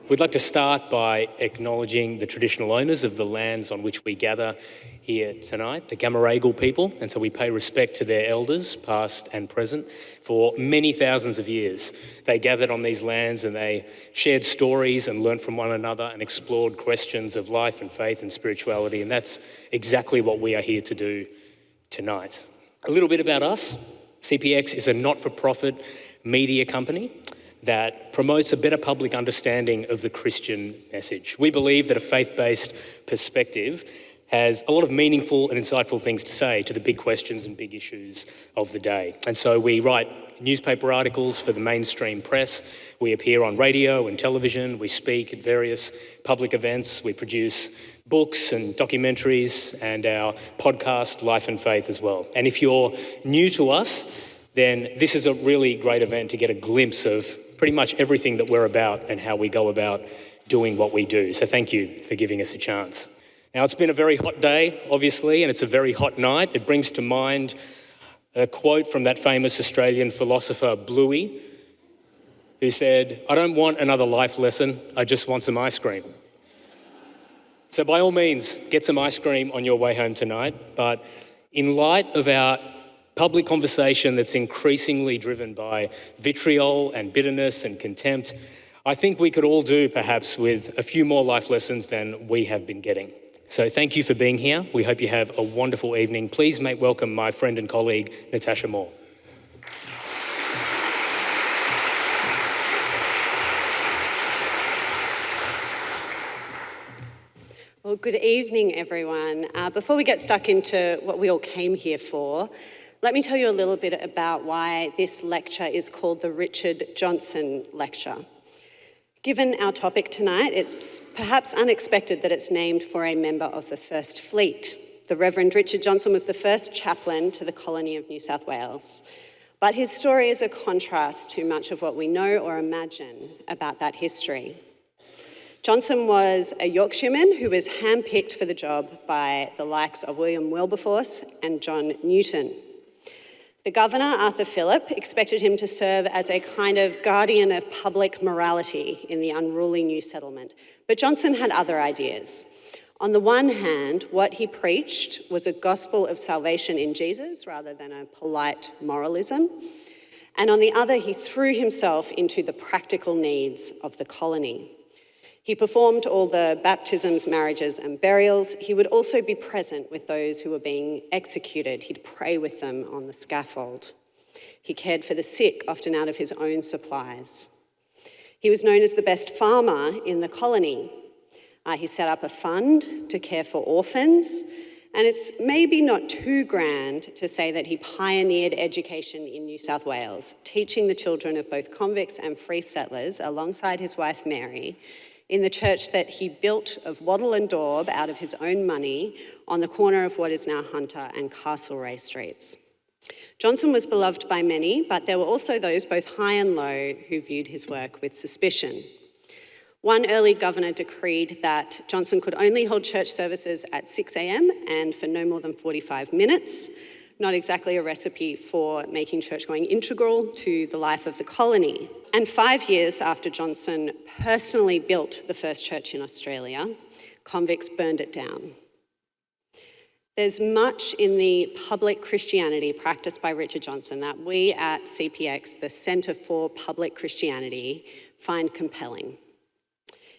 We'd like to start by acknowledging the traditional owners of the lands on which we gather here tonight, the Camaragal people, and so we pay respect to their elders, past and present, for many thousands of years. They gathered on these lands and they shared stories and learned from one another and explored questions of life and faith and spirituality, and that's exactly what we are here to do tonight. A little bit about us. CPX is a not-for-profit media company that promotes a better public understanding of the Christian message. We believe that a faith-based perspective has a lot of meaningful and insightful things to say to the big questions and big issues of the day. And so we write newspaper articles for the mainstream press, we appear on radio and television, we speak at various public events, we produce books and documentaries and our podcast, Life and Faith, as well. And if you're new to us, then this is a really great event to get a glimpse of pretty much everything that we're about and how we go about doing what we do. So thank you for giving us a chance. Now, it's been a very hot day, obviously, and it's a very hot night. It brings to mind a quote from that famous Australian philosopher, Bluey, who said, "I don't want another life lesson, I just want some ice cream." So by all means, get some ice cream on your way home tonight, but in light of our public conversation that's increasingly driven by vitriol and bitterness and contempt, I think we could all do perhaps with a few more life lessons than we have been getting. So thank you for being here. We hope you have a wonderful evening. Please make welcome my friend and colleague, Natasha Moore. Well, good evening, everyone. Before we get stuck into what we all came here for, let me tell you a little bit about why this lecture is called the Richard Johnson Lecture. Given our topic tonight, it's perhaps unexpected that it's named for a member of the First Fleet. The Reverend Richard Johnson was the first chaplain to the colony of New South Wales. But his story is a contrast to much of what we know or imagine about that history. Johnson was a Yorkshireman who was handpicked for the job by the likes of William Wilberforce and John Newton. The governor, Arthur Phillip, expected him to serve as a kind of guardian of public morality in the unruly new settlement. But Johnson had other ideas. On the one hand, what he preached was a gospel of salvation in Jesus rather than a polite moralism. And on the other, he threw himself into the practical needs of the colony. He performed all the baptisms, marriages, and burials. He would also be present with those who were being executed. He'd pray with them on the scaffold. He cared for the sick, often out of his own supplies. He was known as the best farmer in the colony. He set up a fund to care for orphans, and it's maybe not too grand to say that he pioneered education in New South Wales, teaching the children of both convicts and free settlers, alongside his wife Mary, in the church that he built of wattle and daub out of his own money on the corner of what is now Hunter and Castlereagh Streets. Johnson was beloved by many, but there were also those, both high and low, who viewed his work with suspicion. One early governor decreed that Johnson could only hold church services at 6 a.m. and for no more than 45 minutes, not exactly a recipe for making church-going integral to the life of the colony. And 5 years after Johnson personally built the first church in Australia, convicts burned it down. There's much in the public Christianity practiced by Richard Johnson that we at CPX, the Centre for Public Christianity, find compelling.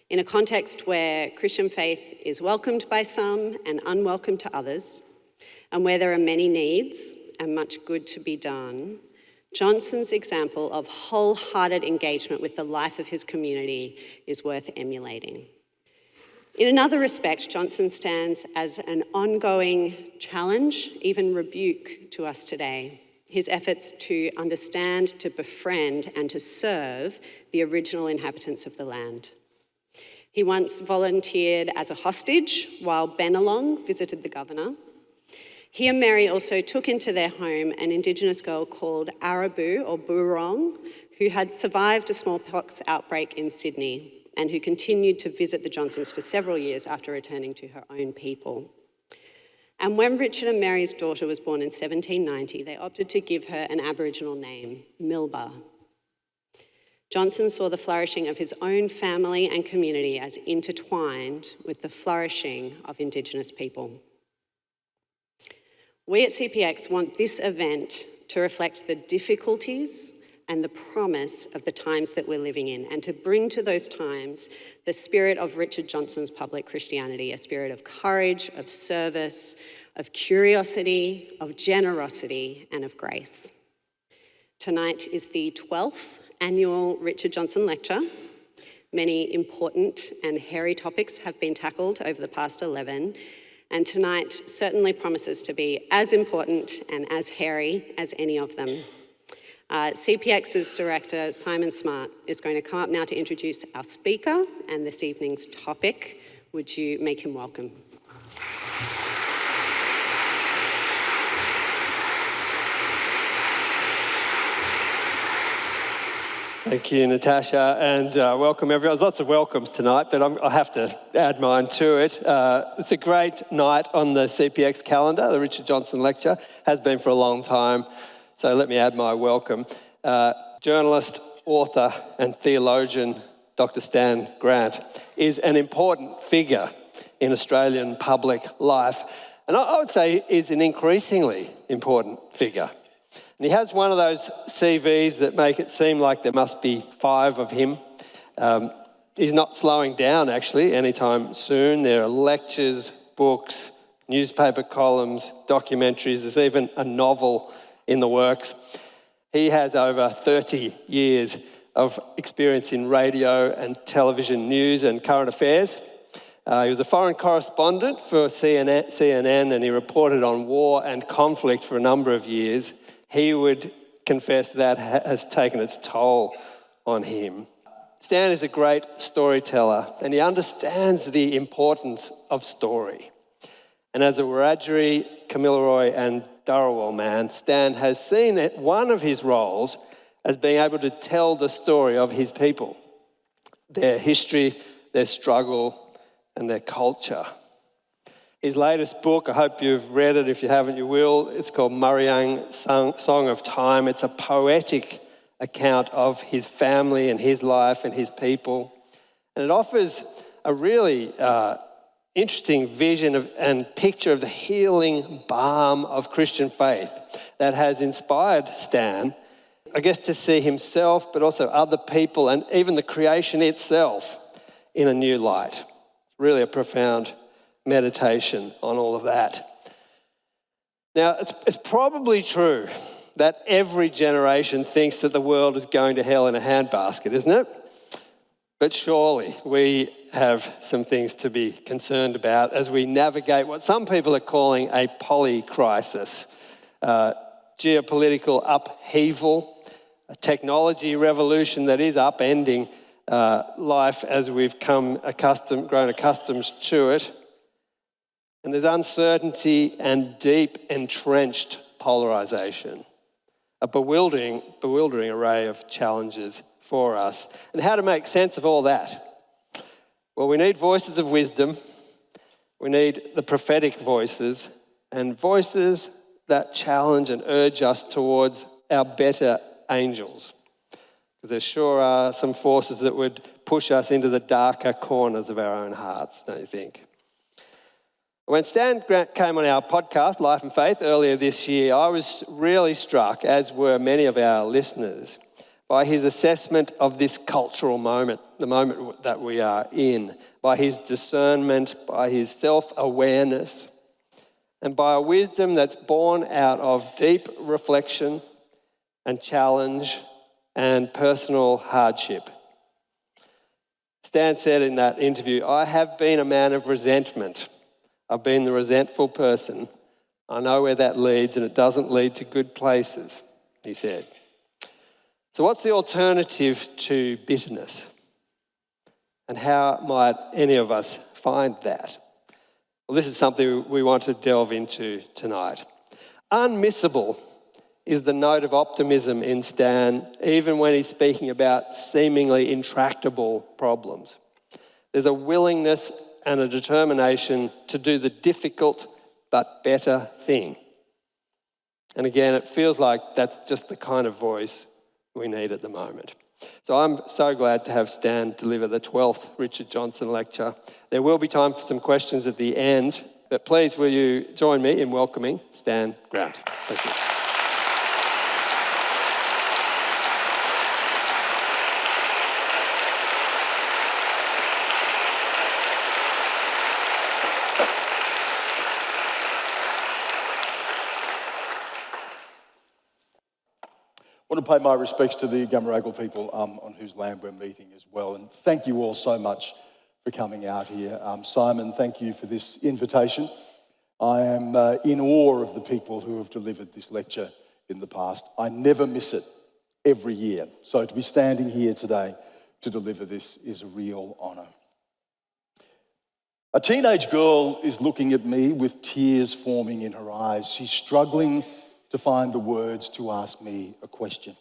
In a context where Christian faith is welcomed by some and unwelcome to others, and where there are many needs and much good to be done, Johnson's example of wholehearted engagement with the life of his community is worth emulating. In another respect, Johnson stands as an ongoing challenge, even rebuke, to us today. His efforts to understand, to befriend, and to serve the original inhabitants of the land. He once volunteered as a hostage while Bennelong visited the governor. He and Mary also took into their home an Indigenous girl called Arabu or Burong, who had survived a smallpox outbreak in Sydney and who continued to visit the Johnsons for several years after returning to her own people. And when Richard and Mary's daughter was born in 1790, they opted to give her an Aboriginal name, Milba. Johnson saw the flourishing of his own family and community as intertwined with the flourishing of Indigenous people. We at CPX want this event to reflect the difficulties and the promise of the times that we're living in, and to bring to those times the spirit of Richard Johnson's public Christianity, a spirit of courage, of service, of curiosity, of generosity, and of grace. Tonight is the 12th annual Richard Johnson Lecture. Many important and hairy topics have been tackled over the past 11, and tonight certainly promises to be as important and as hairy as any of them. CPX's director, Simon Smart, is going to come up now to introduce our speaker and this evening's topic. Would you make him welcome? Thank you, Natasha, and welcome everyone. There's lots of welcomes tonight, but I have to add mine to it. It's a great night on the CPX calendar. The Richard Johnson Lecture has been for a long time, so let me add my welcome. Journalist, author, and theologian Dr. Stan Grant is an important figure in Australian public life, and I would say is an increasingly important figure. And he has one of those CVs that make it seem like there must be 5 of him. He's not slowing down, actually, anytime soon. There are lectures, books, newspaper columns, documentaries. There's even a novel in the works. He has over 30 years of experience in radio and television news and current affairs. He was a foreign correspondent for CNN, and he reported on war and conflict for a number of years. He would confess that has taken its toll on him. Stan is a great storyteller, and he understands the importance of story. And as a Wiradjuri, Kamilaroi and Dharawal man, Stan has seen one of his roles as being able to tell the story of his people, their history, their struggle, and their culture. His latest book, I hope you've read it. If you haven't, you will. It's called Murriyang, Song of Time. It's a poetic account of his family and his life and his people. And it offers a really interesting vision and picture of the healing balm of Christian faith that has inspired Stan, I guess, to see himself, but also other people and even the creation itself in a new light. Really a profound meditation on all of that. Now, it's probably true that every generation thinks that the world is going to hell in a handbasket, isn't it? But surely we have some things to be concerned about as we navigate what some people are calling a polycrisis, geopolitical upheaval, a technology revolution that is upending life as we've grown accustomed to it. And there's uncertainty and deep entrenched polarisation, a bewildering array of challenges for us. And how to make sense of all that? Well, we need voices of wisdom, we need the prophetic voices, and voices that challenge and urge us towards our better angels. Because there sure are some forces that would push us into the darker corners of our own hearts, don't you think? When Stan Grant came on our podcast, Life and Faith, earlier this year, I was really struck, as were many of our listeners, by his assessment of this cultural moment, the moment that we are in, by his discernment, by his self-awareness, and by a wisdom that's born out of deep reflection and challenge and personal hardship. Stan said in that interview, "I have been a man of resentment. I've been the resentful person. I know where that leads, and it doesn't lead to good places," he said. So what's the alternative to bitterness? And how might any of us find that? Well, this is something we want to delve into tonight. Unmissable is the note of optimism in Stan, even when he's speaking about seemingly intractable problems. There's a willingness and a determination to do the difficult but better thing. And again, it feels like that's just the kind of voice we need at the moment. So So I'm so glad to have Stan deliver the 12th Richard Johnson lecture. There will be time for some questions at the end, but please will you join me in welcoming Stan Grant. Thank you. I want to pay my respects to the Gamaragal people on whose land we're meeting as well. And thank you all so much for coming out here. Simon, thank you for this invitation. I am in awe of the people who have delivered this lecture in the past. I never miss it every year. So to be standing here today to deliver this is a real honour. A teenage girl is looking at me with tears forming in her eyes. She's struggling to find the words to ask me a question.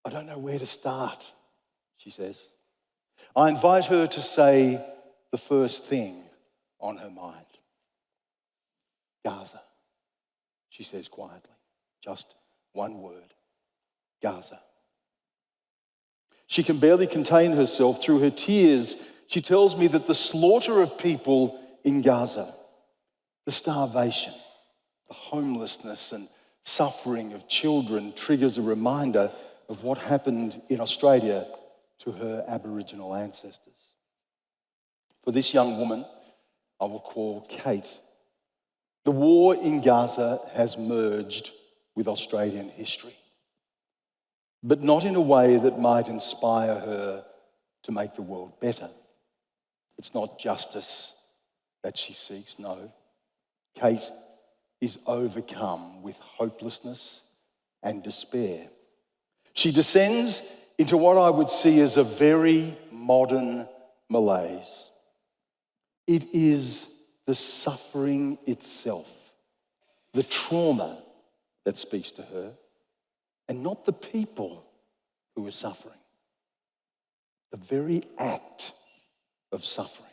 I don't know where to start, she says. I invite her to say the first thing on her mind. Gaza, she says quietly. Just one word. Gaza. She can barely contain herself. Through her tears, she tells me that the slaughter of people in Gaza, the starvation, the homelessness and suffering of children triggers a reminder of what happened in Australia to her Aboriginal ancestors. For this young woman, I will call Kate, the war in Gaza has merged with Australian history, but not in a way that might inspire her to make the world better. It's not justice that she seeks, no. Kate is overcome with hopelessness and despair. She descends into what I would see as a very modern malaise. It is the suffering itself, the trauma that speaks to her, and not the people who are suffering. The very act of suffering.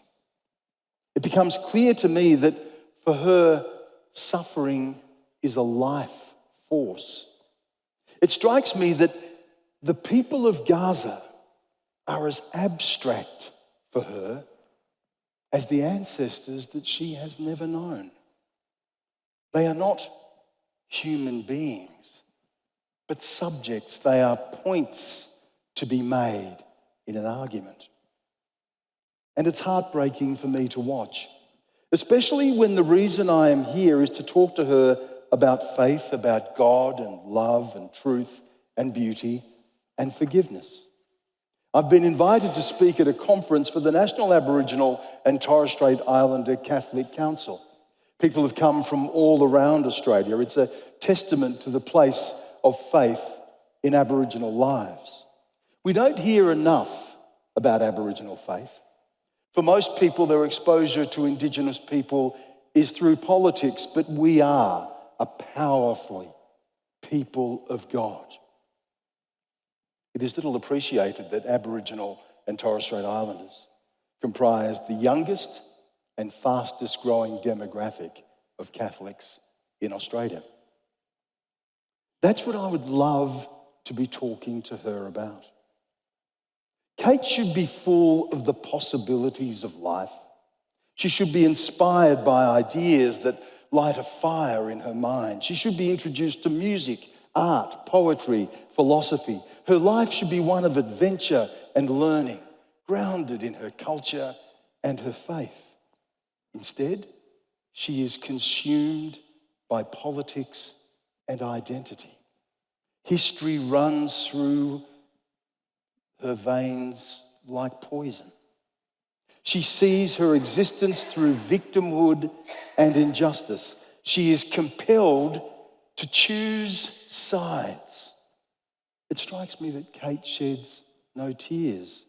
It becomes clear to me that for her, suffering is a life force. It strikes me that the people of Gaza are as abstract for her as the ancestors that she has never known. They are not human beings, but subjects. They are points to be made in an argument. And it's heartbreaking for me to watch, especially when the reason I am here is to talk to her about faith, about God and love and truth and beauty and forgiveness. I've been invited to speak at a conference for the National Aboriginal and Torres Strait Islander Catholic Council. People have come from all around Australia. It's a testament to the place of faith in Aboriginal lives. We don't hear enough about Aboriginal faith. For most people, their exposure to Indigenous people is through politics, but we are a powerful people of God. It is little appreciated that Aboriginal and Torres Strait Islanders comprise the youngest and fastest growing demographic of Catholics in Australia. That's what I would love to be talking to her about. Kate should be full of the possibilities of life. She should be inspired by ideas that light a fire in her mind. She should be introduced to music, art, poetry, philosophy. Her life should be one of adventure and learning, grounded in her culture and her faith. Instead, she is consumed by politics and identity. History runs through her veins like poison. She sees her existence through victimhood and injustice. She is compelled to choose sides. It strikes me that Kate sheds no tears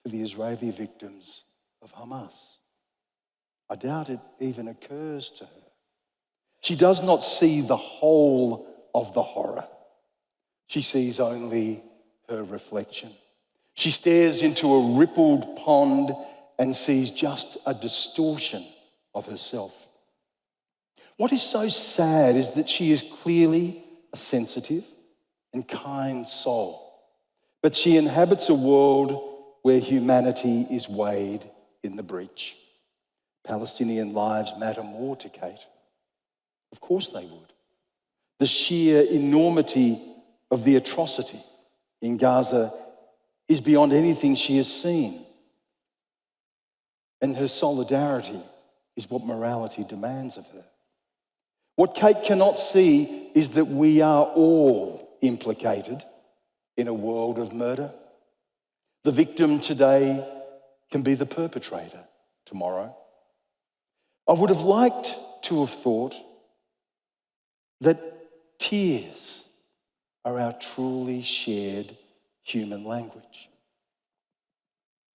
for the Israeli victims of Hamas. I doubt it even occurs to her. She does not see the whole of the horror. She sees only her reflection. She stares into a rippled pond and sees just a distortion of herself. What is so sad is that she is clearly a sensitive and kind soul, but she inhabits a world where humanity is weighed in the breach. Palestinian lives matter more to Kate. Of course they would. The sheer enormity of the atrocity in Gaza is beyond anything she has seen. And her solidarity is what morality demands of her. What Kate cannot see is that we are all implicated in a world of murder. The victim today can be the perpetrator tomorrow. I would have liked to have thought that tears are our truly shared human language.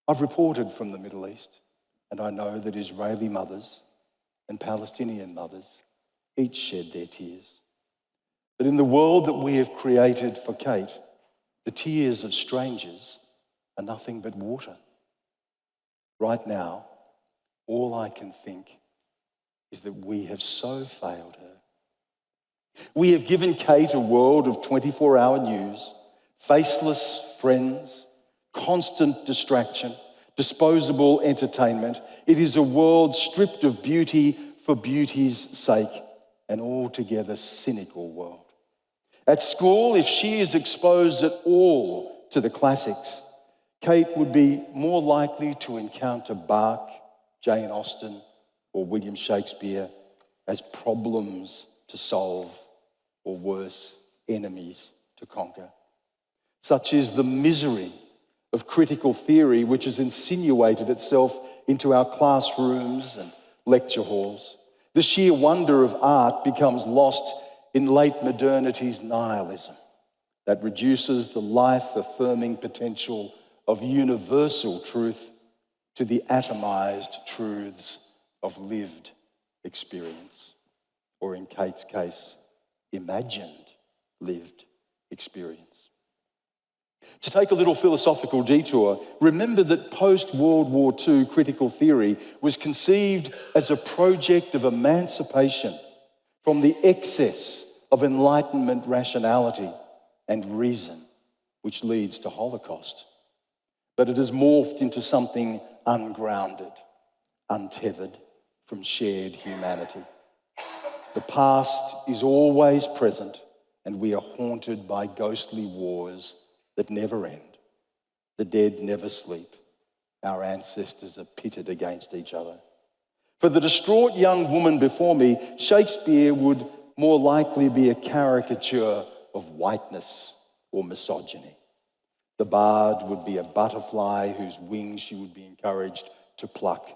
I've reported from the Middle East, and I know that Israeli mothers and Palestinian mothers each shed their tears. But in the world that we have created for Kate, the tears of strangers are nothing but water. Right now, all I can think is that we have so failed her. We have given Kate a world of 24-hour news, faceless friends, constant distraction, disposable entertainment. It is a world stripped of beauty for beauty's sake, an altogether cynical world. At school, if she is exposed at all to the classics, Kate would be more likely to encounter Bach, Jane Austen, or William Shakespeare as problems to solve, or worse, enemies to conquer. Such is the misery of critical theory, which has insinuated itself into our classrooms and lecture halls. The sheer wonder of art becomes lost in late modernity's nihilism that reduces the life-affirming potential of universal truth to the atomized truths of lived experience, or in Kate's case, imagined lived experience. To take a little philosophical detour, remember that post-World War II critical theory was conceived as a project of emancipation from the excess of Enlightenment rationality and reason, which leads to Holocaust. But it has morphed into something ungrounded, untethered from shared humanity. The past is always present, and we are haunted by ghostly wars that never end. The dead never sleep. Our ancestors are pitted against each other. For the distraught young woman before me, Shakespeare would more likely be a caricature of whiteness or misogyny. The bard would be a butterfly whose wings she would be encouraged to pluck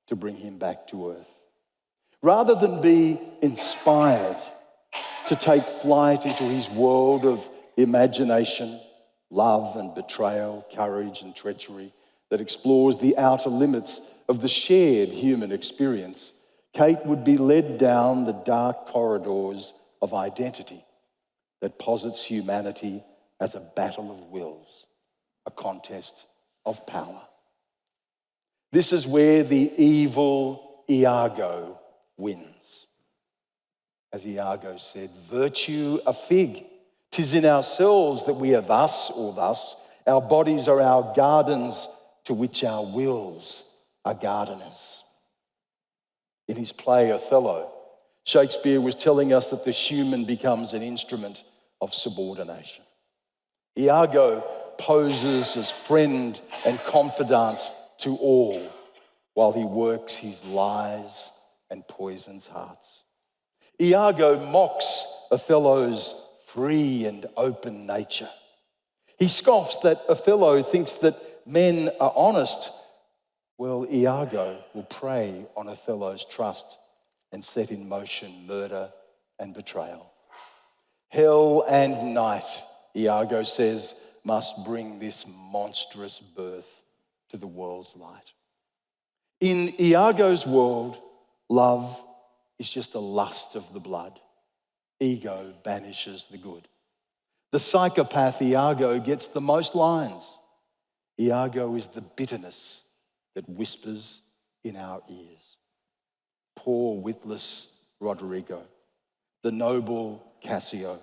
to bring him back to earth. Rather than be inspired to take flight into his world of imagination, love and betrayal, courage and treachery that explores the outer limits of the shared human experience, Kate would be led down the dark corridors of identity that posits humanity as a battle of wills, a contest of power. This is where the evil Iago wins. As Iago said, virtue a fig. 'Tis in ourselves that we are thus or thus. Our bodies are our gardens to which our wills are gardeners. In his play Othello, Shakespeare was telling us that the human becomes an instrument of subordination. Iago poses as friend and confidant to all while he works his lies and poisons hearts. Iago mocks Othello's free and open nature. He scoffs that Othello thinks that men are honest. Well, Iago will prey on Othello's trust and set in motion murder and betrayal. Hell and night, Iago says, must bring this monstrous birth to the world's light. In Iago's world, love is just a lust of the blood. Ego banishes the good. The psychopath Iago gets the most lines. Iago is the bitterness that whispers in our ears. Poor witless Rodrigo, the noble Cassio,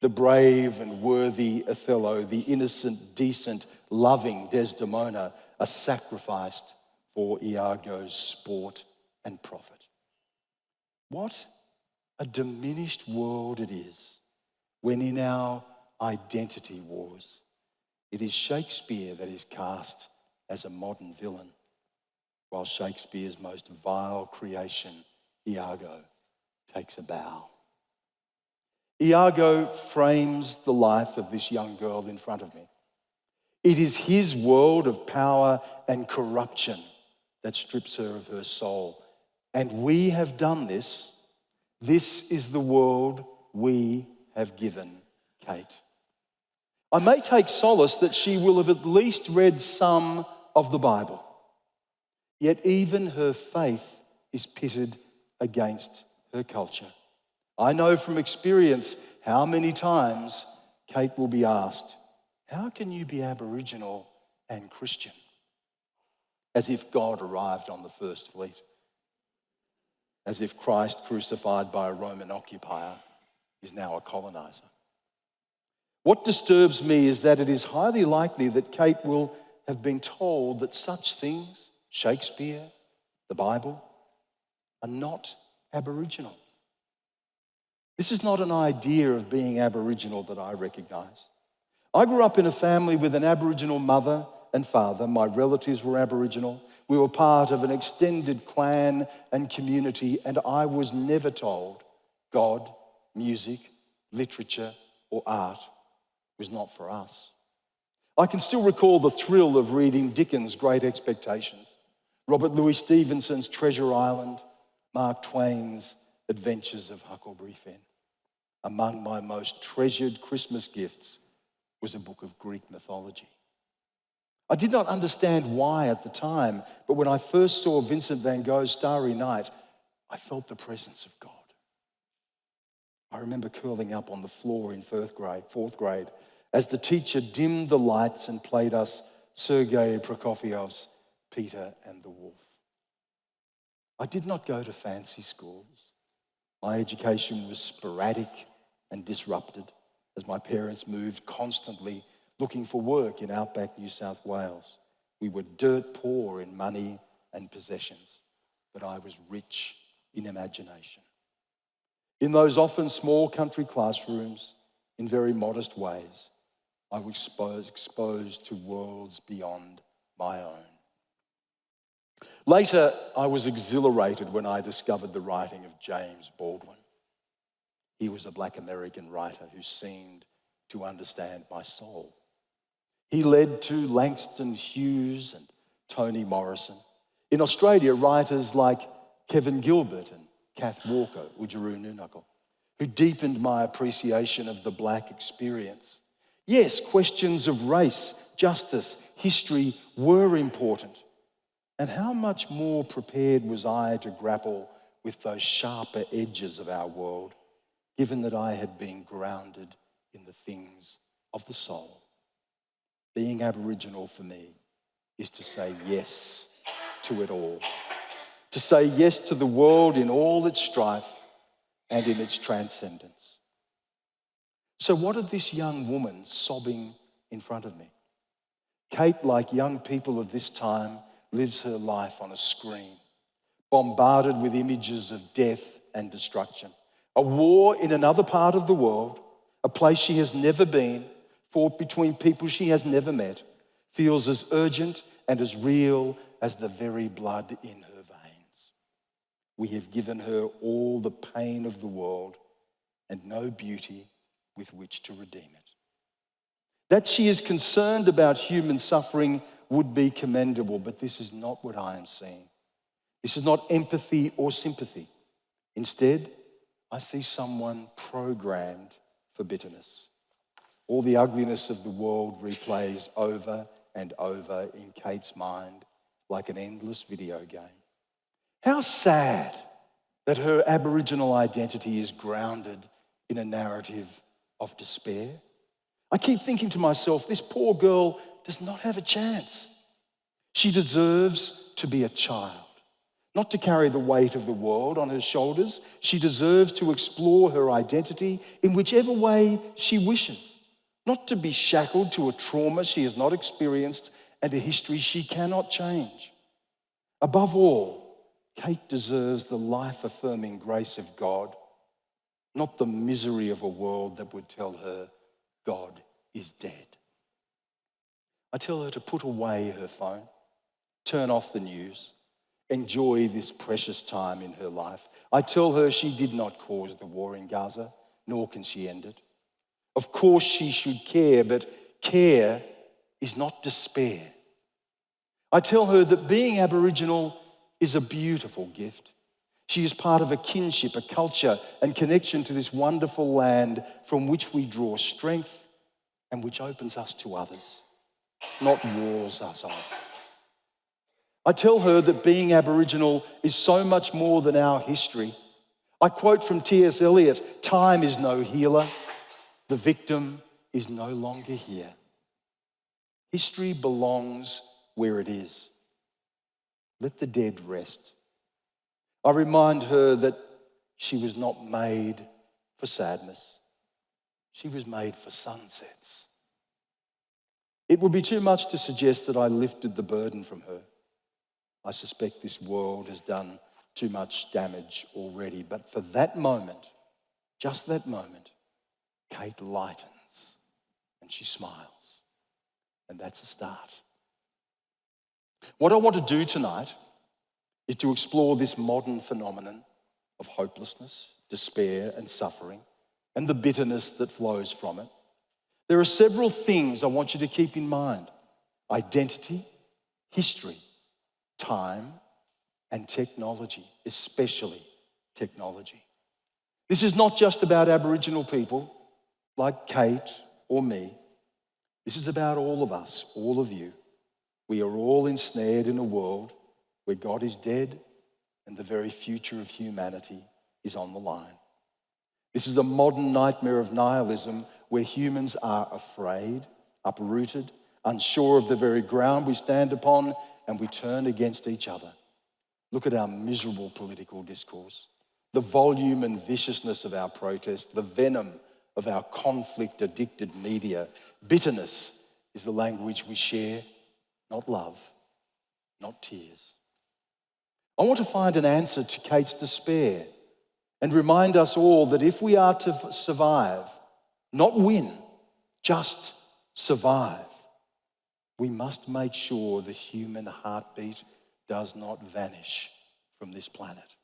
The brave and worthy Othello, the innocent, decent, loving Desdemona are sacrificed for Iago's sport and profit. What a diminished world it is when in our identity wars, it is Shakespeare that is cast as a modern villain, while Shakespeare's most vile creation, Iago, takes a bow. Iago frames the life of this young girl in front of me. It is his world of power and corruption that strips her of her soul. And we have done this. This is the world we have given Kate. I may take solace that she will have at least read some of the Bible. Yet even her faith is pitted against her culture. I know from experience how many times Kate will be asked, how can you be Aboriginal and Christian? As if God arrived on the first fleet. As if Christ, crucified by a Roman occupier, is now a colonizer. What disturbs me is that it is highly likely that Kate will have been told that such things, Shakespeare, the Bible, are not Aboriginal. This is not an idea of being Aboriginal that I recognise. I grew up in a family with an Aboriginal mother and father. My relatives were Aboriginal. We were part of an extended clan and community, and I was never told God, music, literature, or art was not for us. I can still recall the thrill of reading Dickens' Great Expectations, Robert Louis Stevenson's Treasure Island, Mark Twain's Adventures of Huckleberry Finn. Among my most treasured Christmas gifts was a book of Greek mythology. I did not understand why at the time, but when I first saw Vincent van Gogh's Starry Night, I felt the presence of God. I remember curling up on the floor in fourth grade, as the teacher dimmed the lights and played us Sergei Prokofiev's Peter and the Wolf. I did not go to fancy schools. My education was sporadic and disrupted as my parents moved constantly looking for work in outback New South Wales. We were dirt poor in money and possessions, but I was rich in imagination. In those often small country classrooms, in very modest ways, I was exposed to worlds beyond my own. Later, I was exhilarated when I discovered the writing of James Baldwin. He was a Black American writer who seemed to understand my soul. He led to Langston Hughes and Toni Morrison. In Australia, writers like Kevin Gilbert and Kath Walker, Wiradjuri Nunakal, who deepened my appreciation of the Black experience. Yes, questions of race, justice, history were important. And how much more prepared was I to grapple with those sharper edges of our world, given that I had been grounded in the things of the soul. Being Aboriginal for me is to say yes to it all, to say yes to the world in all its strife and in its transcendence. So what of this young woman sobbing in front of me? Kate, like young people of this time, lives her life on a screen, bombarded with images of death and destruction. A war in another part of the world, a place she has never been, fought between people she has never met, feels as urgent and as real as the very blood in her veins. We have given her all the pain of the world and no beauty with which to redeem it. That she is concerned about human suffering would be commendable, but this is not what I am seeing. This is not empathy or sympathy. Instead, I see someone programmed for bitterness. All the ugliness of the world replays over and over in Kate's mind like an endless video game. How sad that her Aboriginal identity is grounded in a narrative of despair. I keep thinking to myself, this poor girl does not have a chance. She deserves to be a child, not to carry the weight of the world on her shoulders. She deserves to explore her identity in whichever way she wishes, not to be shackled to a trauma she has not experienced and a history she cannot change. Above all, Kate deserves the life-affirming grace of God, not the misery of a world that would tell her God is dead. I tell her to put away her phone, turn off the news, enjoy this precious time in her life. I tell her she did not cause the war in Gaza, nor can she end it. Of course she should care, but care is not despair. I tell her that being Aboriginal is a beautiful gift. She is part of a kinship, a culture, and connection to this wonderful land from which we draw strength and which opens us to others, not walls us off. I tell her that being Aboriginal is so much more than our history. I quote from T.S. Eliot, "Time is no healer. The victim is no longer here. History belongs where it is. Let the dead rest." I remind her that she was not made for sadness. She was made for sunsets. It would be too much to suggest that I lifted the burden from her. I suspect this world has done too much damage already, but for that moment, just that moment, Kate lightens and she smiles, and that's a start. What I want to do tonight is to explore this modern phenomenon of hopelessness, despair, and suffering, and the bitterness that flows from it. There are several things I want you to keep in mind: identity, history, time, and technology, especially technology. This is not just about Aboriginal people like Kate or me. This is about all of us, all of you. We are all ensnared in a world where God is dead and the very future of humanity is on the line. This is a modern nightmare of nihilism where humans are afraid, uprooted, unsure of the very ground we stand upon, and we turn against each other. Look at our miserable political discourse, the volume and viciousness of our protest, the venom of our conflict-addicted media. Bitterness is the language we share, not love, not tears. I want to find an answer to Kate's despair and remind us all that if we are to survive, not win, just survive, we must make sure the human heartbeat does not vanish from this planet.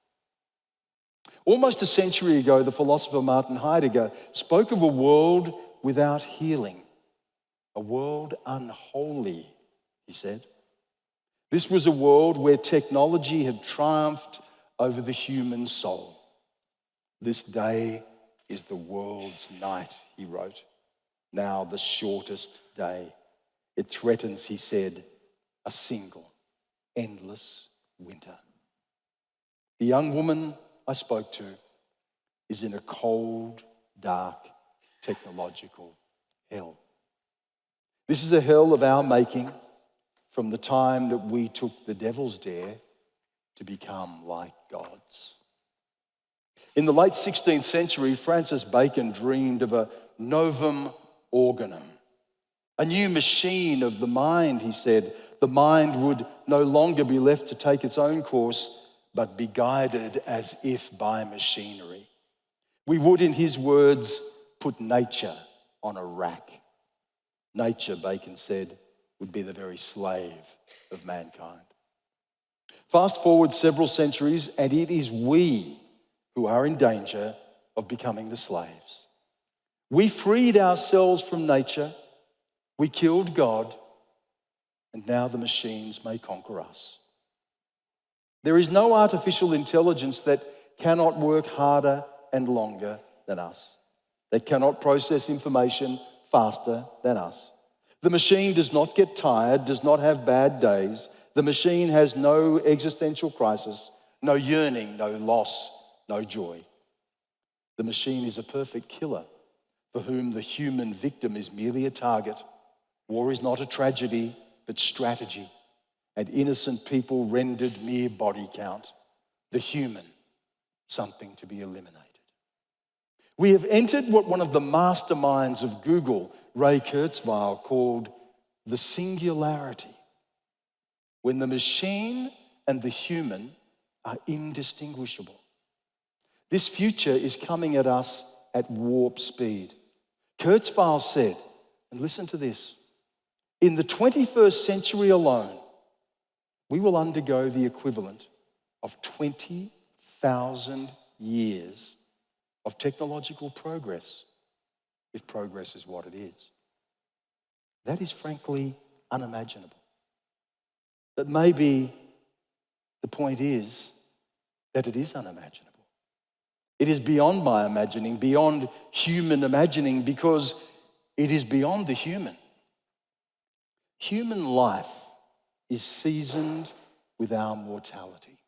Almost a century ago, the philosopher Martin Heidegger spoke of a world without healing, a world unholy, he said. This was a world where technology had triumphed over the human soul. This day is the world's night, he wrote. Now the shortest day. It threatens, he said, a single, endless winter. The young woman I spoke to is in a cold, dark, technological hell. This is a hell of our making from the time that we took the devil's dare to become like gods. In the late 16th century, Francis Bacon dreamed of a novum organum, a new machine of the mind, he said. The mind would no longer be left to take its own course, but be guided as if by machinery. We would, in his words, put nature on a rack. Nature, Bacon said, would be the very slave of mankind. Fast forward several centuries, and it is we who are in danger of becoming the slaves. We freed ourselves from nature, we killed God, and now the machines may conquer us. There is no artificial intelligence that cannot work harder and longer than us, that cannot process information faster than us. The machine does not get tired, does not have bad days. The machine has no existential crisis, no yearning, no loss, no joy. The machine is a perfect killer for whom the human victim is merely a target. War is not a tragedy, but strategy, and innocent people rendered mere body count. the human, something to be eliminated. We have entered what one of the masterminds of Google, Ray Kurzweil, called the singularity, when the machine and the human are indistinguishable. This future is coming at us at warp speed. Kurzweil said, and listen to this, in the 21st century alone, we will undergo the equivalent of 20,000 years of technological progress, if progress is what it is. That is frankly unimaginable. But maybe the point is that it is unimaginable. It is beyond my imagining, beyond human imagining, because it is beyond the human. Human life is seasoned with our mortality.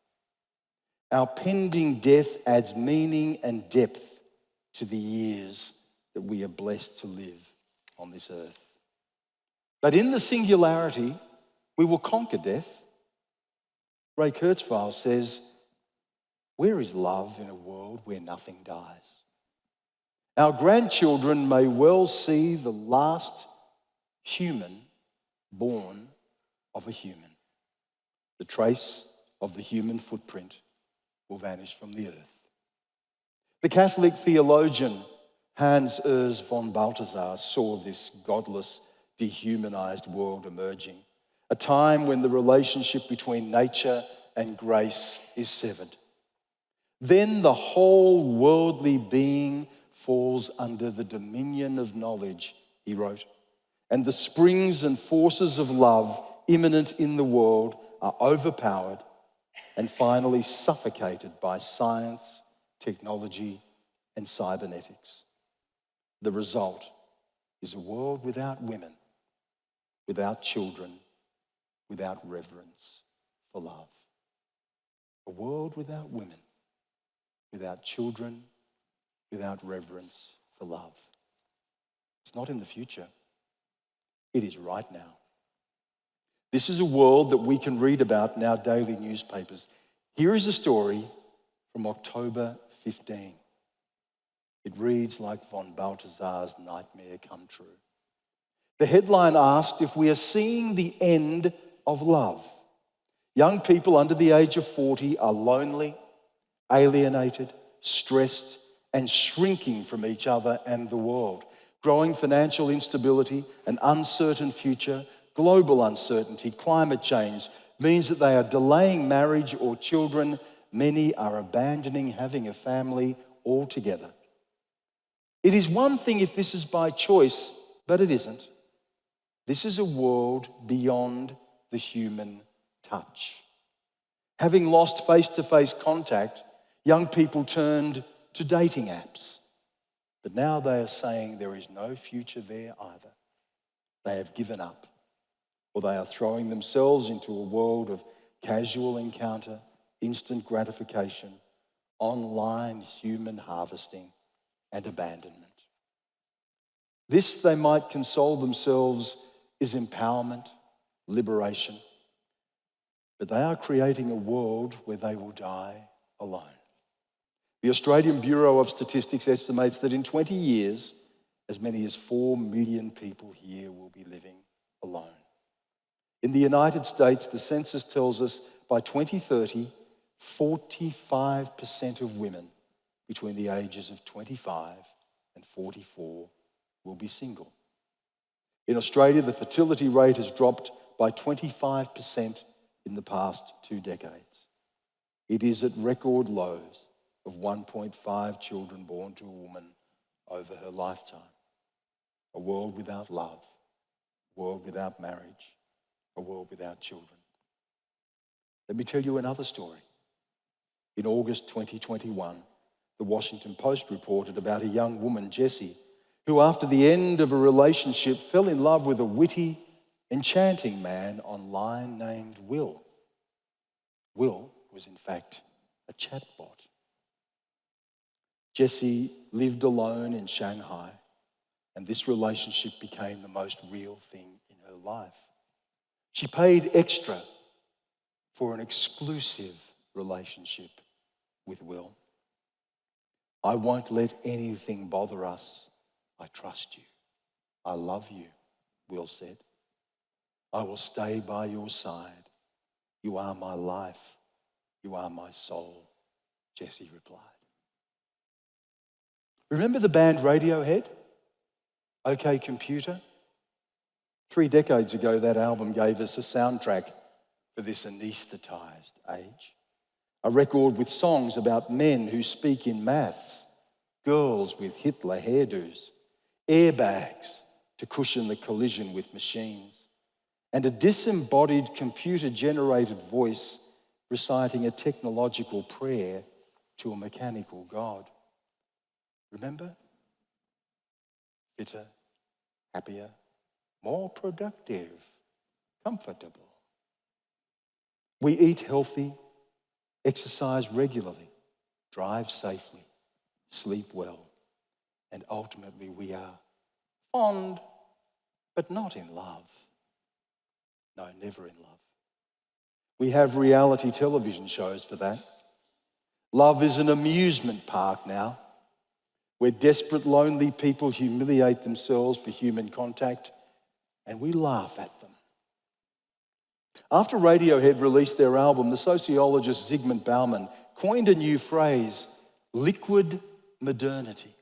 Our pending death adds meaning and depth to the years that we are blessed to live on this earth. But in the singularity, we will conquer death. Ray Kurzweil says, where is love in a world where nothing dies? Our grandchildren may well see the last human born of a human. The trace of the human footprint will vanish from the earth. The Catholic theologian Hans Urs von Balthasar saw this godless, dehumanized world emerging, a time when the relationship between nature and grace is severed. Then the whole worldly being falls under the dominion of knowledge, he wrote, and the springs and forces of love immanent in the world are overpowered and finally suffocated by science, technology, and cybernetics. The result is a world without women, without children, without reverence for love. A world without women, without children, without reverence for love. It's not in the future. It is right now. This is a world that we can read about in our daily newspapers. Here is a story from October 15. It reads like von Balthasar's nightmare come true. The headline asked if we are seeing the end of love. Young people under the age of 40 are lonely, alienated, stressed, and shrinking from each other and the world. Growing financial instability, an uncertain future, global uncertainty, climate change means that they are delaying marriage or children. Many are abandoning having a family altogether. It is one thing if this is by choice, but it isn't. This is a world beyond the human touch. Having lost face-to-face contact, young people turned to dating apps. But now they are saying there is no future there either. They have given up, or they are throwing themselves into a world of casual encounter, instant gratification, online human harvesting, and abandonment. This, they might console themselves, is empowerment, liberation, but they are creating a world where they will die alone. The Australian Bureau of Statistics estimates that in 20 years, as many as 4 million people here will be living alone. In the United States, the census tells us by 2030, 45% of women between the ages of 25 and 44 will be single. In Australia, the fertility rate has dropped by 25% in the past 2 decades. It is at record lows of 1.5 children born to a woman over her lifetime. A world without love, a world without marriage, a world without children. Let me tell you another story. In August 2021, the Washington Post reported about a young woman, Jessie, who after the end of a relationship fell in love with a witty, enchanting man online named Will. Will was in fact a chatbot. Jessie lived alone in Shanghai, and this relationship became the most real thing in her life. She paid extra for an exclusive relationship with Will. I won't let anything bother us. I trust you. I love you, Will said. I will stay by your side. You are my life. You are my soul, Jessie replied. Remember the band Radiohead? OK Computer? 3 decades ago, that album gave us a soundtrack for this anaesthetised age. A record with songs about men who speak in maths, girls with Hitler hairdos, airbags to cushion the collision with machines, and a disembodied computer-generated voice reciting a technological prayer to a mechanical God. Remember? Fitter, happier, more productive, comfortable. We eat healthy, exercise regularly, drive safely, sleep well, and ultimately we are fond, but not in love. No, never in love. We have reality television shows for that. Love is an amusement park now, where desperate, lonely people humiliate themselves for human contact, and we laugh at them. After Radiohead released their album, the sociologist Zygmunt Bauman coined a new phrase, liquid modernity.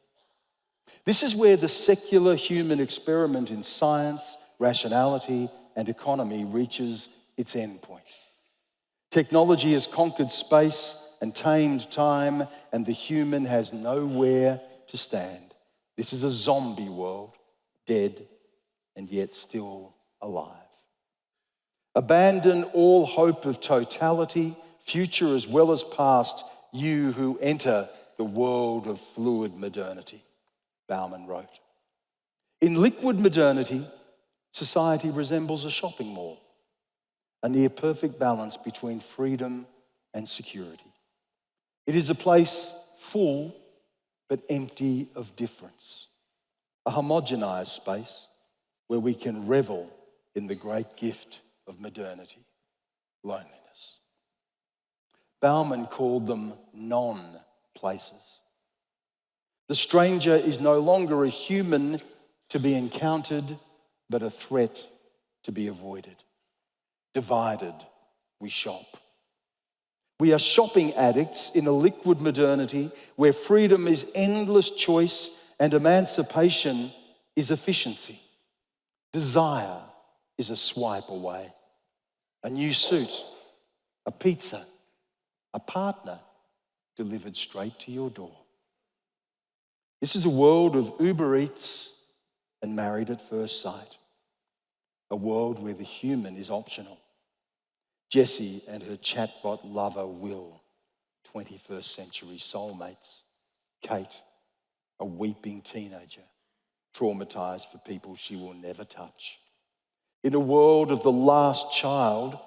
This is where the secular human experiment in science, rationality, and economy reaches its endpoint. Technology has conquered space and tamed time, and the human has nowhere to stand. This is a zombie world, dead and yet still alive. Abandon all hope of totality, future as well as past, you who enter the world of fluid modernity, Bauman wrote. In liquid modernity, society resembles a shopping mall, a near-perfect balance between freedom and security. It is a place full but empty of difference, a homogenized space where we can revel in the great gift of modernity, loneliness. Bauman called them non-places. The stranger is no longer a human to be encountered, but a threat to be avoided. Divided, we shop. We are shopping addicts in a liquid modernity where freedom is endless choice and emancipation is efficiency. Desire is a swipe away. A new suit, a pizza, a partner delivered straight to your door. This is a world of Uber Eats and Married at First Sight. A world where the human is optional. Jessie and her chatbot lover Will, 21st century soulmates. Kate, a weeping teenager, traumatised for people she will never touch. In a world of the last child,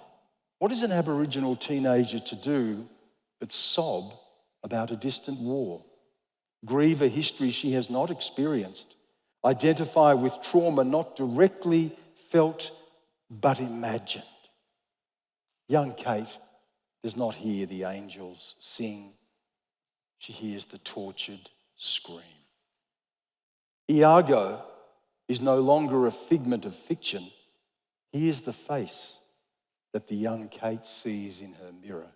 what is an Aboriginal teenager to do but sob about a distant war, grieve a history she has not experienced, identify with trauma not directly felt but imagined? Young Kate does not hear the angels sing. She hears the tortured scream. Iago is no longer a figment of fiction. He is the face that the young Kate sees in her mirror.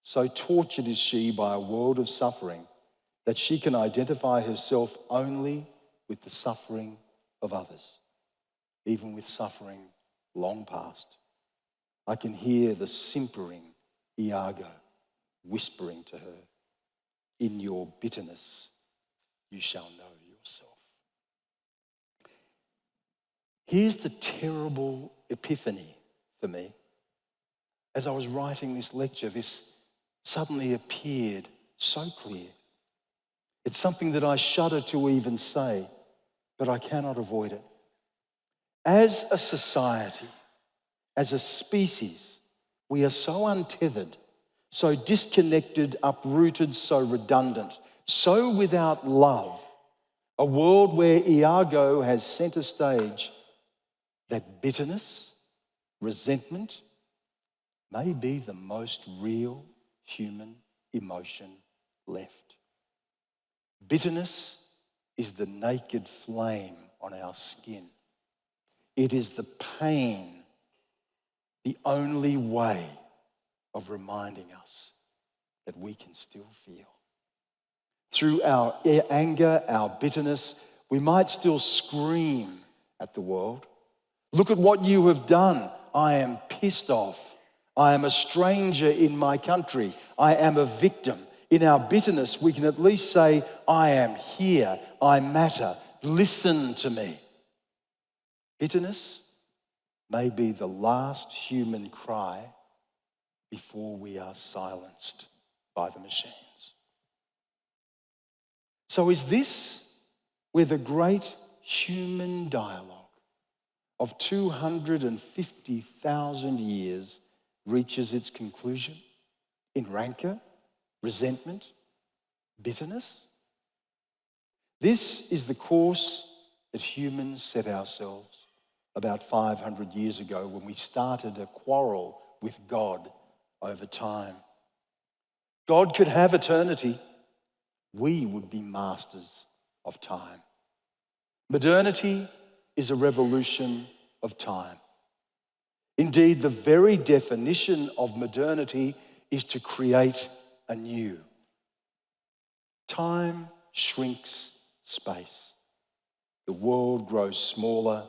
So tortured is she by a world of suffering that she can identify herself only with the suffering of others, even with suffering long past. I can hear the simpering Iago whispering to her, in your bitterness you shall know yourself. Here's the terrible epiphany for me. As I was writing this lecture, this suddenly appeared so clear. It's something that I shudder to even say, but I cannot avoid it. As a society, as a species, we are so untethered, so disconnected, uprooted, so redundant, so without love, a world where Iago has centre stage, that bitterness, resentment may be the most real human emotion left. Bitterness is the naked flame on our skin. It is the pain, the only way of reminding us that we can still feel. Through our anger, our bitterness, we might still scream at the world. Look at what you have done. I am pissed off. I am a stranger in my country. I am a victim. In our bitterness, we can at least say, I am here. I matter. Listen to me. Bitterness may be the last human cry before we are silenced by the machines. So is this where the great human dialogue of 250,000 years reaches its conclusion? In rancor, resentment, bitterness? This is the course that humans set ourselves about 500 years ago when we started a quarrel with God over time. God could have eternity. We would be masters of time. Modernity is a revolution of time. Indeed, the very definition of modernity is to create anew. Time shrinks space. The world grows smaller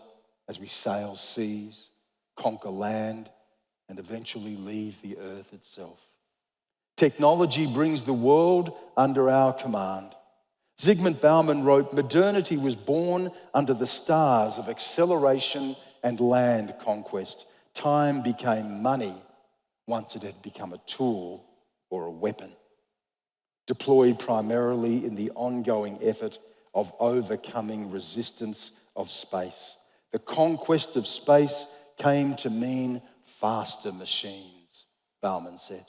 as we sail seas, conquer land, and eventually leave the earth itself. Technology brings the world under our command. Zygmunt Bauman wrote, modernity was born under the stars of acceleration and land conquest. Time became money once it had become a tool or a weapon, deployed primarily in the ongoing effort of overcoming resistance of space. The conquest of space came to mean faster machines, Bauman said.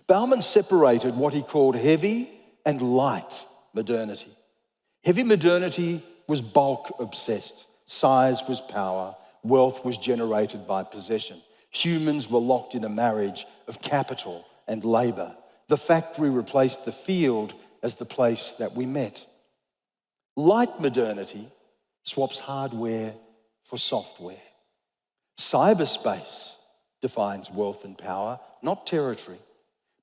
Bauman separated what he called heavy and light modernity. Heavy modernity was bulk obsessed. Size was power. Wealth was generated by possession. Humans were locked in a marriage of capital and labor. The factory replaced the field as the place that we met. Light modernity swaps hardware for software. Cyberspace defines wealth and power, not territory.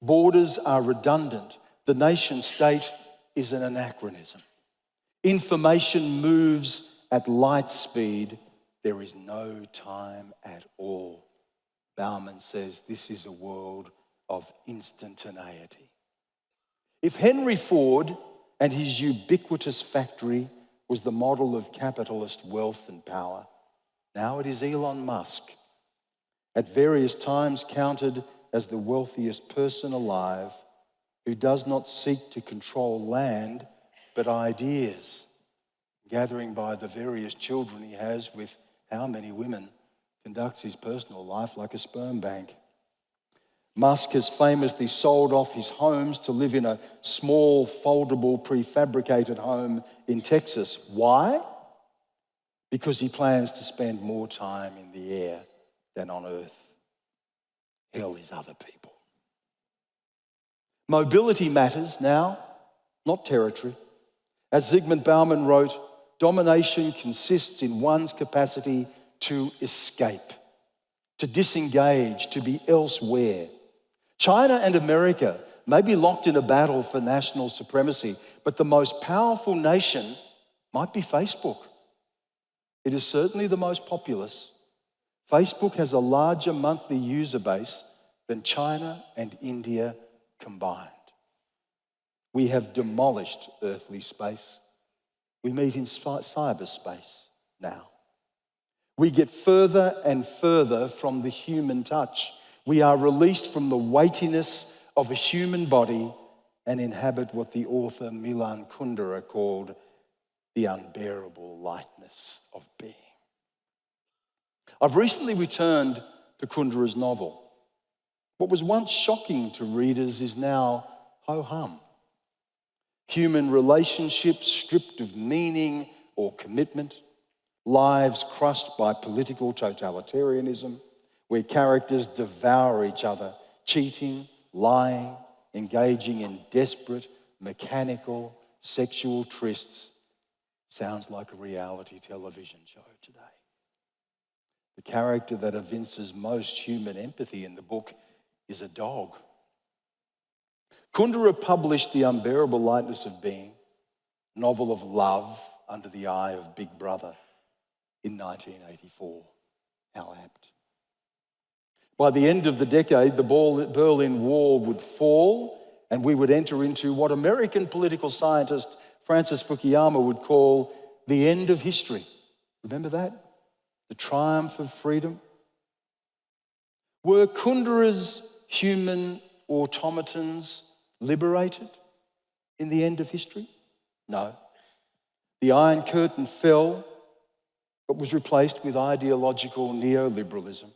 Borders are redundant. The nation state is an anachronism. Information moves at light speed. There is no time at all. Bauman says this is a world of instantaneity. If Henry Ford and his ubiquitous factory was the model of capitalist wealth and power, now it is Elon Musk, at various times counted as the wealthiest person alive, who does not seek to control land, but ideas, gathering by the various children he has with how many women, conducts his personal life like a sperm bank. Musk has famously sold off his homes to live in a small, foldable, prefabricated home in Texas. Why? Because he plans to spend more time in the air than on earth. Hell is other people. Mobility matters now, not territory. As Zygmunt Bauman wrote, domination consists in one's capacity to escape, to disengage, to be elsewhere. China and America may be locked in a battle for national supremacy, but the most powerful nation might be Facebook. It is certainly the most populous. Facebook has a larger monthly user base than China and India combined. We have demolished earthly space. We meet in cyberspace now. We get further and further from the human touch. We are released from the weightiness of a human body and inhabit what the author Milan Kundera called the unbearable lightness of being. I've recently returned to Kundera's novel. What was once shocking to readers is now ho-hum. Human relationships stripped of meaning or commitment, lives crushed by political totalitarianism, where characters devour each other, cheating, lying, engaging in desperate, mechanical, sexual trysts sounds like a reality television show today. The character that evinces most human empathy in the book is a dog. Kundera published The Unbearable Lightness of Being, novel of love under the eye of Big Brother, in 1984. How apt. By the end of the decade, the Berlin Wall would fall and we would enter into what American political scientist Francis Fukuyama would call the end of history. Remember that? The triumph of freedom. Were Kundera's human automatons liberated in the end of history? No. The Iron Curtain fell, but was replaced with ideological neoliberalism,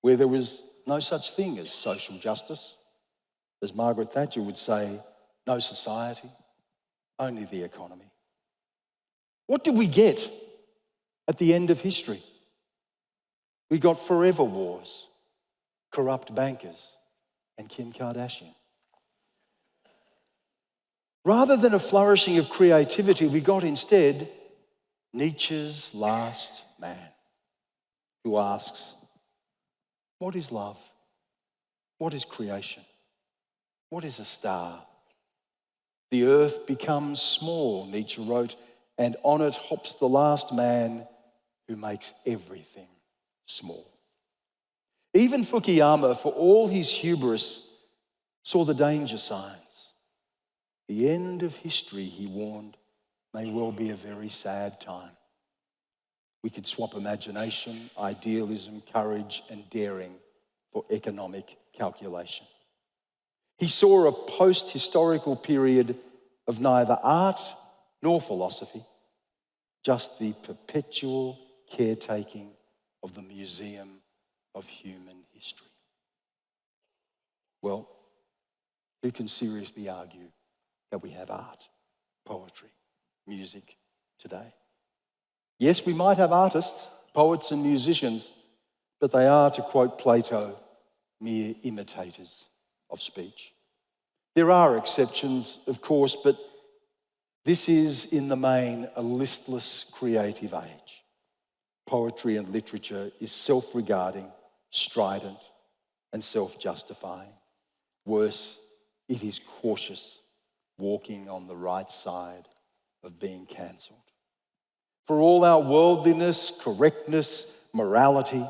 where there was no such thing as social justice. As Margaret Thatcher would say, no society, only the economy. What did we get at the end of history? We got forever wars, corrupt bankers, and Kim Kardashian. Rather than a flourishing of creativity, we got instead Nietzsche's last man, who asks, what is love? What is creation? What is a star? The earth becomes small, Nietzsche wrote, and on it hops the last man who makes everything small. Even Fukuyama, for all his hubris, saw the danger signs. The end of history, he warned, may well be a very sad time. We could swap imagination, idealism, courage, and daring for economic calculation. He saw a post-historical period of neither art nor philosophy, just the perpetual caretaking of the museum of human history. Well, who can seriously argue that we have art, poetry, music today? Yes, we might have artists, poets and musicians, but they are, to quote Plato, mere imitators of speech. There are exceptions, of course, but this is, in the main, a listless creative age. Poetry and literature is self-regarding, strident, and self-justifying. Worse, it is cautious, walking on the right side of being cancelled. For all our worldliness, correctness, morality,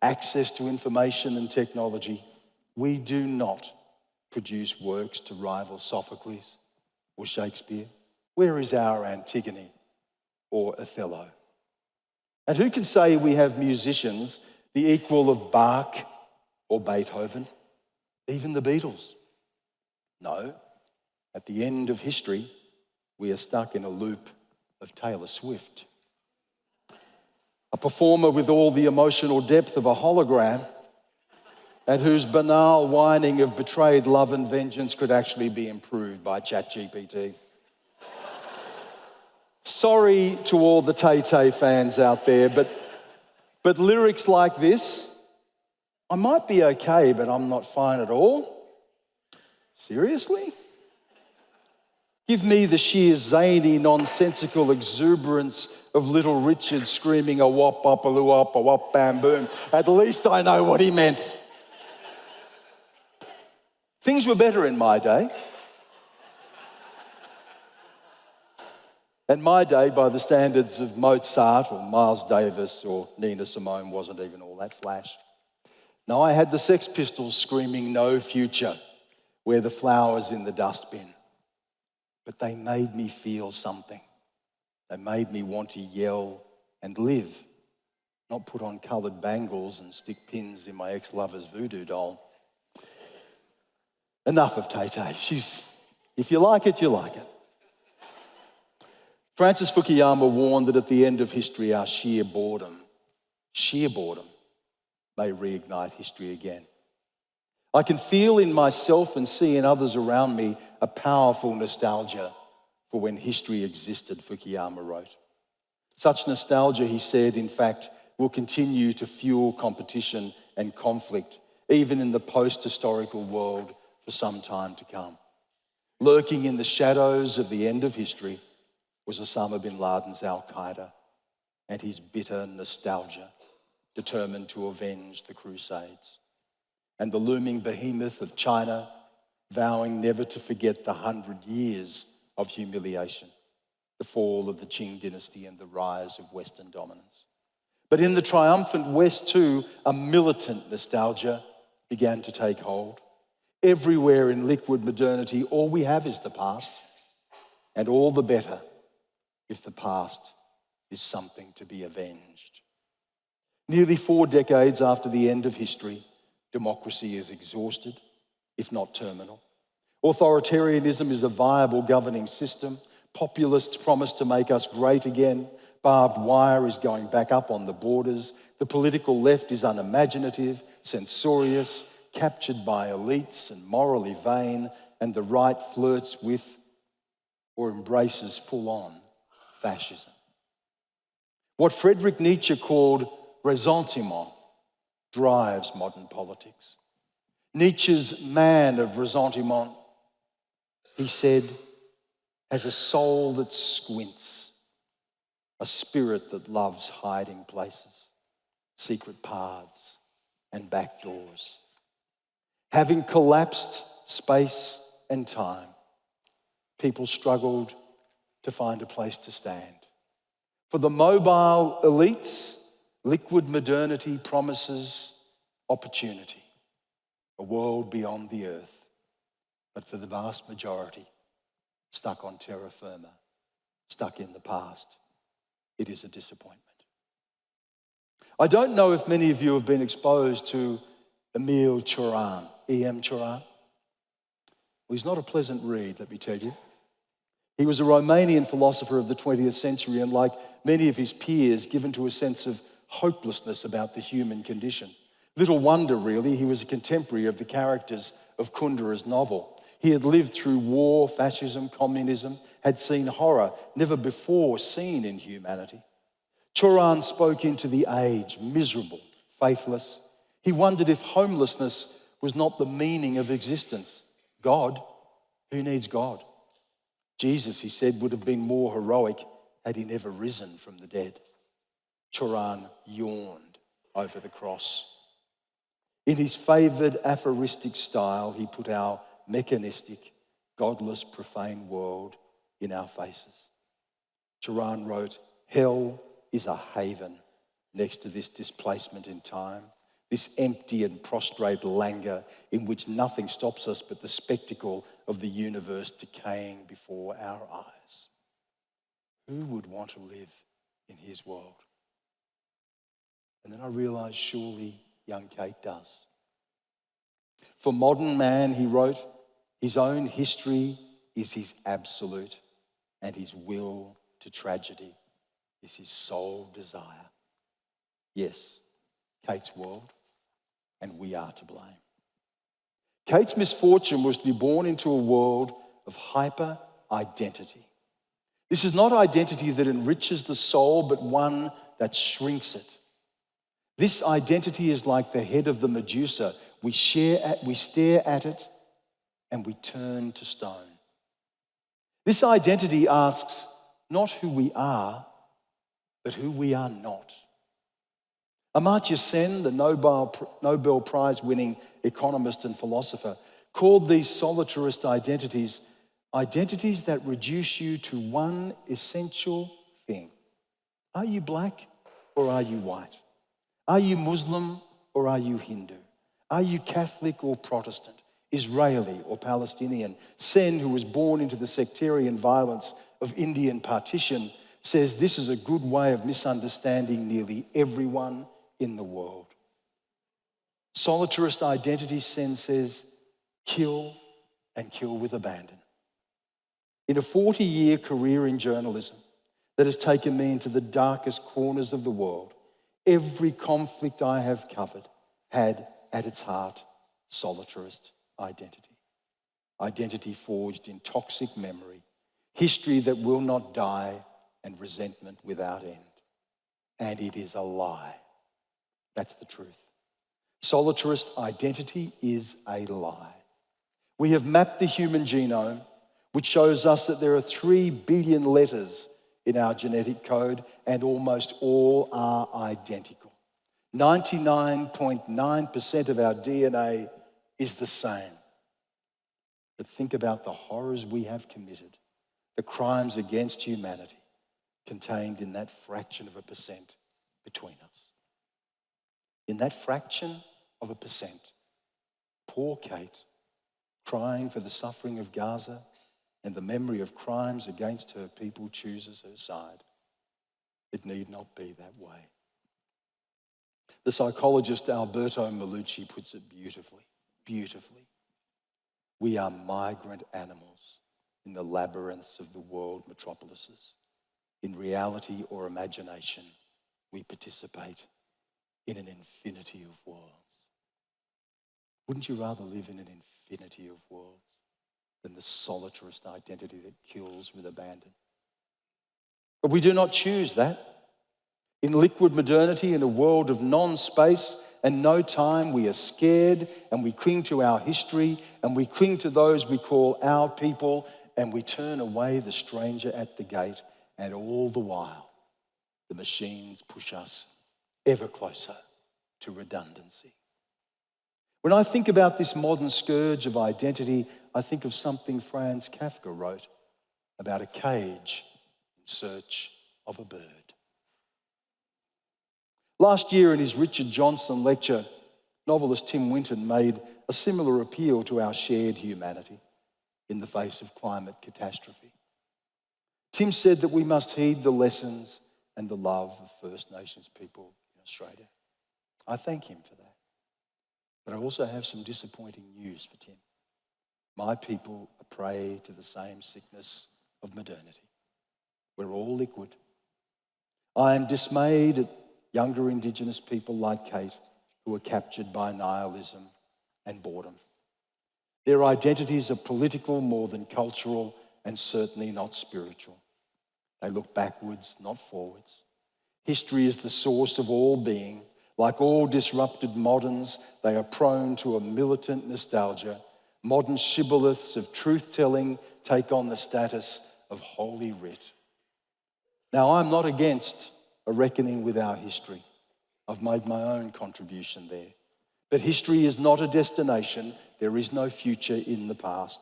access to information and technology, we do not produce works to rival Sophocles or Shakespeare. Where is our Antigone or Othello? And who can say we have musicians the equal of Bach or Beethoven, even the Beatles? No. At the end of history, we are stuck in a loop of Taylor Swift, a performer with all the emotional depth of a hologram, and whose banal whining of betrayed love and vengeance could actually be improved by ChatGPT. Sorry to all the Tay-Tay fans out there, but lyrics like this, I might be okay, but I'm not fine at all. Seriously? Give me the sheer zany, nonsensical exuberance of Little Richard screaming a wop, wop, a loo, wop, a wop, bam, boom. At least I know what he meant. Things were better in my day. And my day, by the standards of Mozart or Miles Davis or Nina Simone, wasn't even all that flash. No, I had the Sex Pistols screaming "No future," where the flowers in the dustbin. But they made me feel something. They made me want to yell and live, not put on coloured bangles and stick pins in my ex-lover's voodoo doll. Enough of Tay-Tay. If you like it, you like it. Francis Fukuyama warned that at the end of history, our sheer boredom may reignite history again. I can feel in myself and see in others around me a powerful nostalgia for when history existed, Fukuyama wrote. Such nostalgia, he said, in fact, will continue to fuel competition and conflict, even in the post-historical world for some time to come. Lurking in the shadows of the end of history was Osama bin Laden's Al-Qaeda and his bitter nostalgia, determined to avenge the Crusades, and the looming behemoth of China, vowing never to forget the 100 years of humiliation, the fall of the Qing dynasty and the rise of Western dominance. But in the triumphant West too, a militant nostalgia began to take hold. Everywhere in liquid modernity, all we have is the past, and all the better if the past is something to be avenged. Nearly 4 decades after the end of history, democracy is exhausted, if not terminal. Authoritarianism is a viable governing system. Populists promise to make us great again. Barbed wire is going back up on the borders. The political left is unimaginative, censorious, captured by elites and morally vain, and the right flirts with or embraces full-on fascism. What Friedrich Nietzsche called ressentiment drives modern politics. Nietzsche's man of ressentiment, he said, has a soul that squints, a spirit that loves hiding places, secret paths and back doors. Having collapsed space and time, people struggled to find a place to stand. For the mobile elites, liquid modernity promises opportunity, a world beyond the earth. But for the vast majority, stuck on terra firma, stuck in the past, it is a disappointment. I don't know if many of you have been exposed to Emil Cioran, E.M. Cioran. Well, he's not a pleasant read, let me tell you. He was a Romanian philosopher of the 20th century and, like many of his peers, given to a sense of hopelessness about the human condition. Little wonder, really, he was a contemporary of the characters of Kundera's novel. He had lived through war, fascism, communism, had seen horror never before seen in humanity. Cioran spoke into the age, miserable, faithless. He wondered if homelessness was not the meaning of existence. God, who needs God? Jesus, he said, would have been more heroic had he never risen from the dead. Cioran yawned over the cross. In his favoured aphoristic style, he put our mechanistic, godless, profane world in our faces. Cioran wrote, "Hell is a haven next to this displacement in time, this empty and prostrate languor in which nothing stops us but the spectacle of the universe decaying before our eyes. Who would want to live in his world?" And then I realised surely young Kate does. For modern man, he wrote, his own history is his absolute, and his will to tragedy is his sole desire. Yes, Kate's world, and we are to blame. Kate's misfortune was to be born into a world of hyper-identity. This is not identity that enriches the soul, but one that shrinks it. This identity is like the head of the Medusa. We stare at it, and we turn to stone. This identity asks not who we are, but who we are not. Amartya Sen, the Nobel Prize-winning economist and philosopher, called these solitarist identities identities that reduce you to one essential thing. Are you black or are you white? Are you Muslim or are you Hindu? Are you Catholic or Protestant? Israeli or Palestinian? Sen, who was born into the sectarian violence of Indian partition, says this is a good way of misunderstanding nearly everyone in the world. Solitarist identity, Sen says, kill and kill with abandon. In a 40-year career in journalism that has taken me into the darkest corners of the world, every conflict I have covered had at its heart solitarist identity. Identity forged in toxic memory, history that will not die, and resentment without end. And it is a lie. That's the truth. Solitarist identity is a lie. We have mapped the human genome, which shows us that there are 3 billion letters in our genetic code, and almost all are identical. 99.9% of our DNA is the same. But think about the horrors we have committed, the crimes against humanity contained in that fraction of a percent between us. In that fraction of a percent, poor Kate, crying for the suffering of Gaza and the memory of crimes against her people, chooses her side. It need not be that way. The psychologist Alberto Malucci puts it beautifully. We are migrant animals in the labyrinths of the world metropolises. In reality or imagination, we participate in an infinity of worlds. Wouldn't you rather live in an infinity of worlds than the solitarist identity that kills with abandon? But we do not choose that. In liquid modernity, in a world of non-space and no time, we are scared and we cling to our history and we cling to those we call our people, and we turn away the stranger at the gate, and all the while, the machines push us ever closer to redundancy. When I think about this modern scourge of identity, I think of something Franz Kafka wrote about a cage in search of a bird. Last year in his Richard Johnson lecture, novelist Tim Winton made a similar appeal to our shared humanity in the face of climate catastrophe. Tim said that we must heed the lessons and the love of First Nations people in Australia. I thank him for that. But I also have some disappointing news for Tim. My people are prey to the same sickness of modernity. We're all liquid. I am dismayed at younger Indigenous people like Kate who are captured by nihilism and boredom. Their identities are political more than cultural, and certainly not spiritual. They look backwards, not forwards. History is the source of all being. Like all disrupted moderns, they are prone to a militant nostalgia. Modern shibboleths of truth-telling take on the status of holy writ. Now, I'm not against a reckoning with our history. I've made my own contribution there. But history is not a destination. There is no future in the past.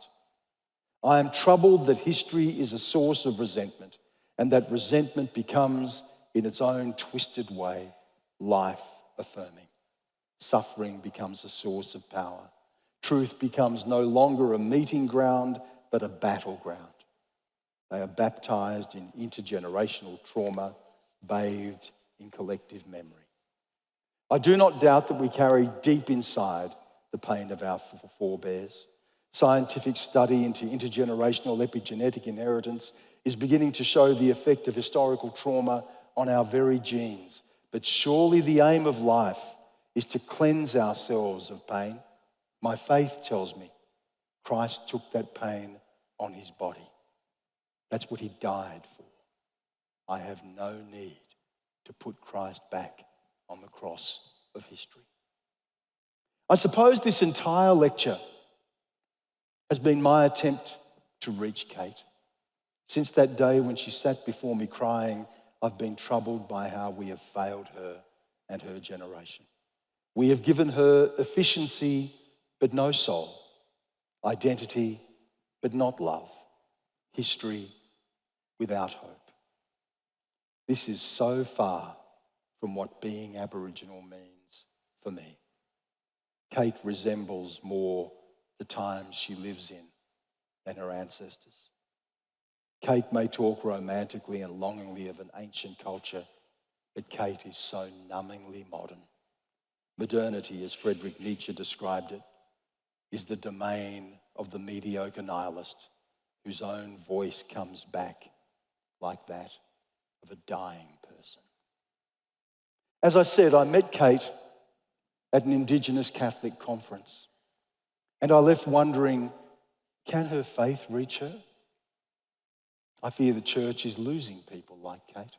I am troubled that history is a source of resentment, and that resentment becomes, in its own twisted way, life-affirming. Suffering becomes a source of power. Truth becomes no longer a meeting ground, but a battleground. They are baptized in intergenerational trauma, bathed in collective memory. I do not doubt that we carry deep inside the pain of our forebears. Scientific study into intergenerational epigenetic inheritance is beginning to show the effect of historical trauma on our very genes. But surely the aim of life is to cleanse ourselves of pain. My faith tells me Christ took that pain on his body. That's what he died for. I have no need to put Christ back on the cross of history. I suppose this entire lecture has been my attempt to reach Kate. Since that day when she sat before me crying, I've been troubled by how we have failed her and her generation. We have given her efficiency but no soul, identity but not love, history without hope. This is so far from what being Aboriginal means for me. Kate resembles more the times she lives in than her ancestors. Kate may talk romantically and longingly of an ancient culture, but Kate is so numbingly modern. Modernity, as Friedrich Nietzsche described it, is the domain of the mediocre nihilist whose own voice comes back like that of a dying person. As I said, I met Kate at an Indigenous Catholic conference, and I left wondering, can her faith reach her? I fear the church is losing people like Kate.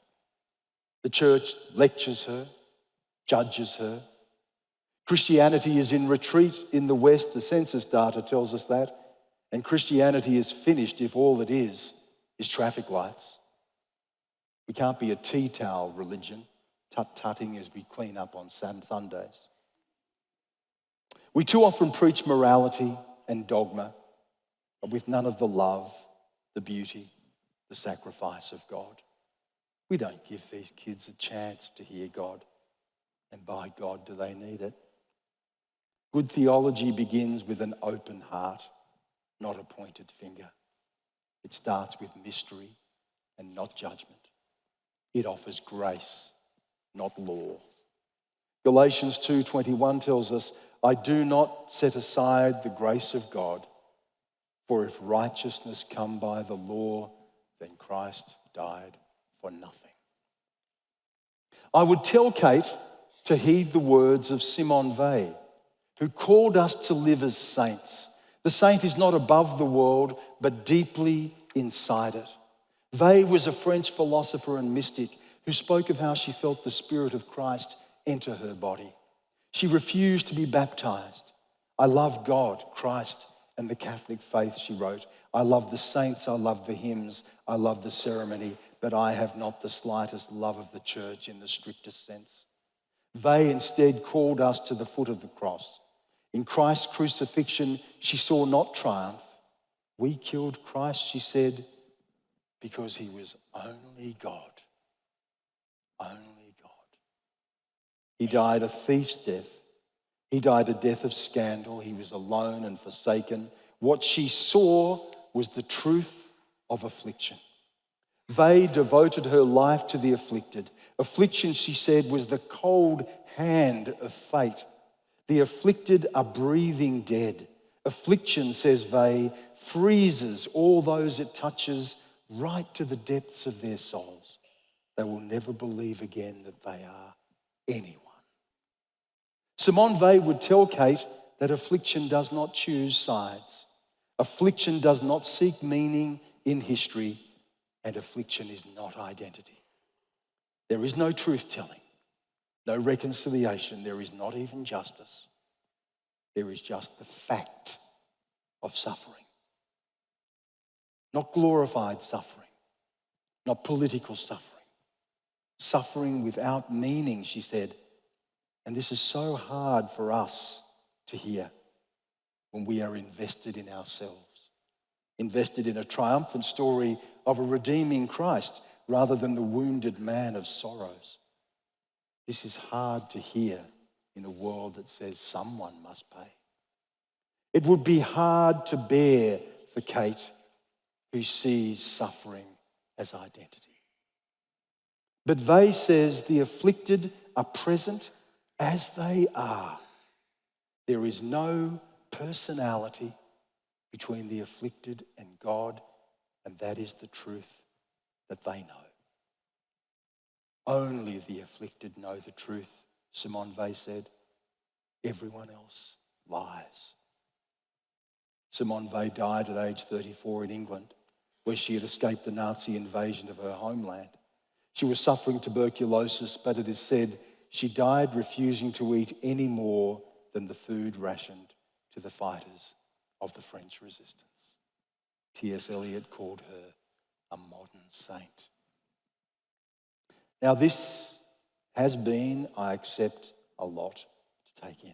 The church lectures her, judges her. Christianity is in retreat in the West. The census data tells us that. And Christianity is finished if all it is traffic lights. We can't be a tea towel religion, tut-tutting as we clean up on Sundays. We too often preach morality and dogma, but with none of the love, the beauty, the sacrifice of God. We don't give these kids a chance to hear God, and by God do they need it. Good theology begins with an open heart, not a pointed finger. It starts with mystery and not judgment. It offers grace, not law. Galatians 2:21 tells us, I do not set aside the grace of God, for if righteousness come by the law, then Christ died for nothing. I would tell Kate to heed the words of Simone Weil, who called us to live as saints. The saint is not above the world, but deeply inside it. Weil was a French philosopher and mystic who spoke of how she felt the Spirit of Christ enter her body. She refused to be baptized. I love God, Christ, and the Catholic faith, she wrote. I love the saints, I love the hymns, I love the ceremony, but I have not the slightest love of the church in the strictest sense. They instead called us to the foot of the cross. In Christ's crucifixion, she saw not triumph. We killed Christ, she said, because he was only God. Only God. He died a thief's death. He died a death of scandal. He was alone and forsaken. What she saw was the truth of affliction. They devoted her life to the afflicted. Affliction, she said, was the cold hand of fate. The afflicted are breathing dead. Affliction, says Vey, freezes all those it touches right to the depths of their souls. They will never believe again that they are anyone. Simone Weil would tell Kate that affliction does not choose sides. Affliction does not seek meaning in history, and affliction is not identity. There is no truth-telling, no reconciliation. There is not even justice. There is just the fact of suffering. Not glorified suffering, not political suffering. Suffering without meaning, she said. And this is so hard for us to hear when we are invested in ourselves, invested in a triumphant story of a redeeming Christ rather than the wounded man of sorrows. This is hard to hear in a world that says someone must pay. It would be hard to bear for Kate, who sees suffering as identity. But Vey says the afflicted are present as they are. There is no personality between the afflicted and God, and that is the truth that they know. Only the afflicted know the truth, Simone Weil said. Everyone else lies. Simone Weil died at age 34 in England, where she had escaped the Nazi invasion of her homeland. She was suffering tuberculosis, but it is said she died refusing to eat any more than the food rationed to the fighters of the French resistance. T.S. Eliot called her a modern saint. Now this has been, I accept, a lot to take in.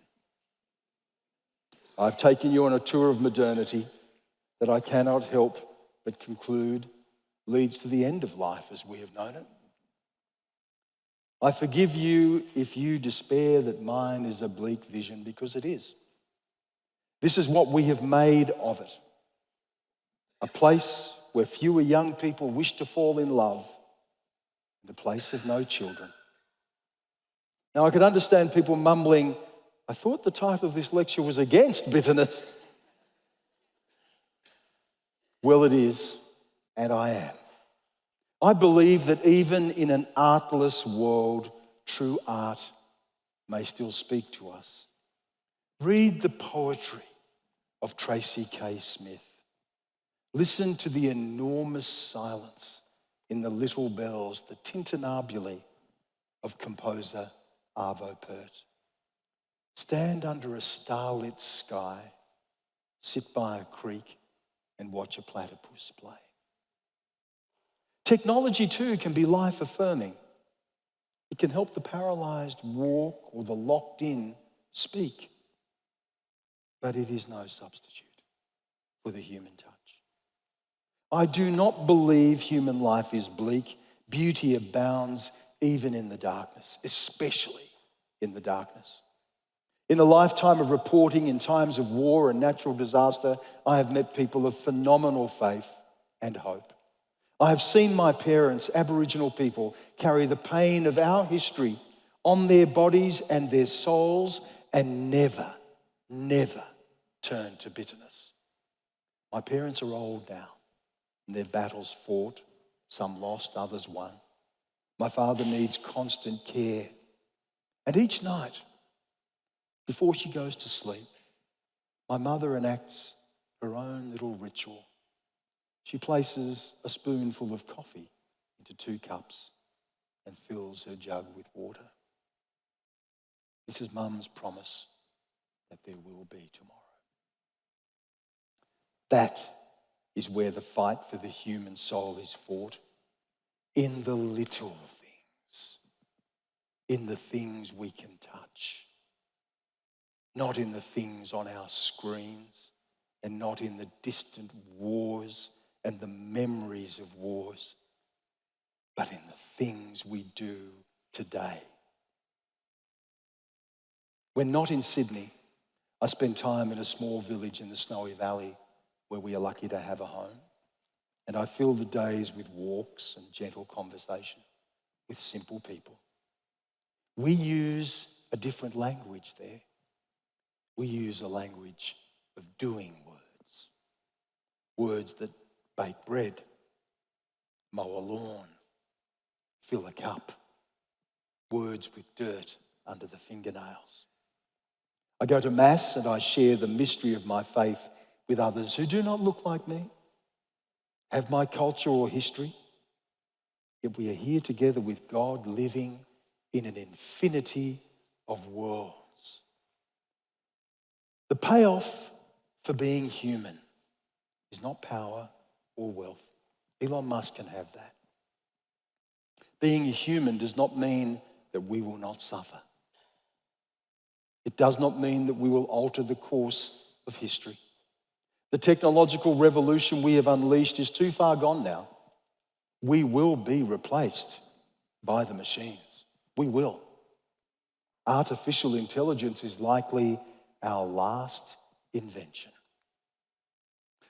I've taken you on a tour of modernity that I cannot help but conclude leads to the end of life as we have known it. I forgive you if you despair that mine is a bleak vision, because it is. This is what we have made of it. A place where fewer young people wish to fall in love, and a place of no children. Now I could understand people mumbling, I thought the title of this lecture was against bitterness. Well, it is, and I am. I believe that even in an artless world, true art may still speak to us. Read the poetry of Tracy K. Smith. Listen to the enormous silence in the little bells, the tintinnabuli of composer Arvo Pärt. Stand under a starlit sky, sit by a creek, and watch a platypus play. Technology too can be life-affirming. It can help the paralyzed walk or the locked-in speak. But it is no substitute for the human touch. I do not believe human life is bleak. Beauty abounds even in the darkness, especially in the darkness. In the lifetime of reporting in times of war and natural disaster, I have met people of phenomenal faith and hope. I have seen my parents, Aboriginal people, carry the pain of our history on their bodies and their souls and never turn to bitterness. My parents are old now and their battles fought, some lost, others won. My father needs constant care. And each night, before she goes to sleep, my mother enacts her own little ritual. She places a spoonful of coffee into 2 cups and fills her jug with water. This is Mum's promise that there will be tomorrow. That is where the fight for the human soul is fought. In the little things. In the things we can touch. Not in the things on our screens, and not in the distant wars and the memories of wars, but in the things we do today. When not in Sydney, I spend time in a small village in the Snowy Valley where we are lucky to have a home. And I fill the days with walks and gentle conversation with simple people. We use a different language there. We use a language of doing words. Words that bake bread, mow a lawn, fill a cup. Words with dirt under the fingernails. I go to Mass and I share the mystery of my faith with others who do not look like me, have my culture or history, yet we are here together with God living in an infinity of worlds. The payoff for being human is not power or wealth. Elon Musk can have that. Being a human does not mean that we will not suffer. It does not mean that we will alter the course of history. The technological revolution we have unleashed is too far gone now. We will be replaced by the machines. We will. Artificial intelligence is likely our last invention.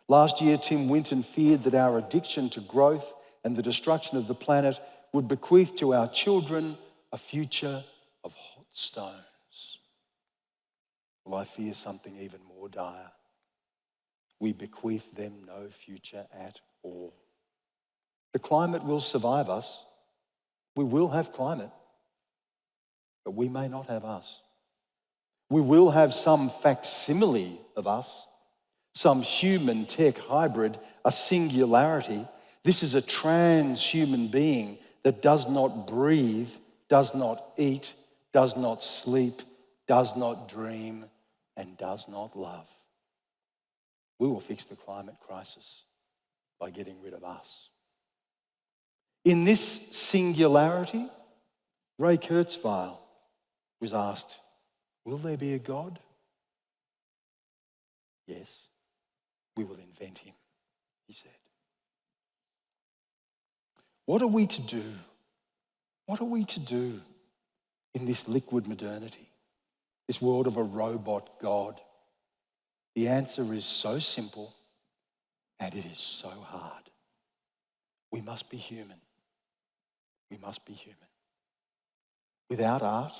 Last year, Tim Winton feared that our addiction to growth and the destruction of the planet would bequeath to our children a future of hot stones. Well, I fear something even more dire. We bequeath them no future at all. The climate will survive us. We will have climate, but we may not have us. We will have some facsimile of us, some human tech hybrid, a singularity. This is a transhuman being that does not breathe, does not eat, does not sleep, does not dream, and does not love. We will fix the climate crisis by getting rid of us. In this singularity, Ray Kurzweil was asked, will there be a God? Yes, we will invent him, he said. What are we to do? What are we to do in this liquid modernity, this world of a robot God? The answer is so simple and it is so hard. We must be human. We must be human. Without art,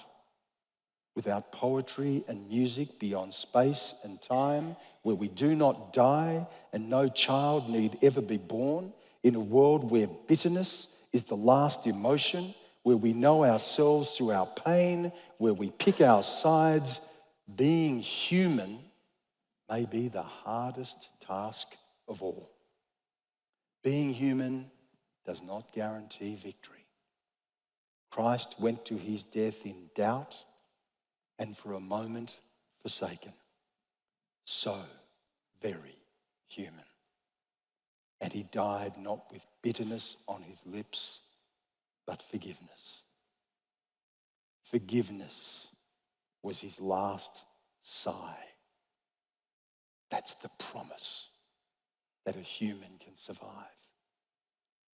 without poetry and music beyond space and time, where we do not die and no child need ever be born, in a world where bitterness is the last emotion, where we know ourselves through our pain, where we pick our sides, being human may be the hardest task of all. Being human does not guarantee victory. Christ went to his death in doubt and for a moment forsaken. So very human. And he died not with bitterness on his lips, but forgiveness. Forgiveness was his last sigh. That's the promise that a human can survive.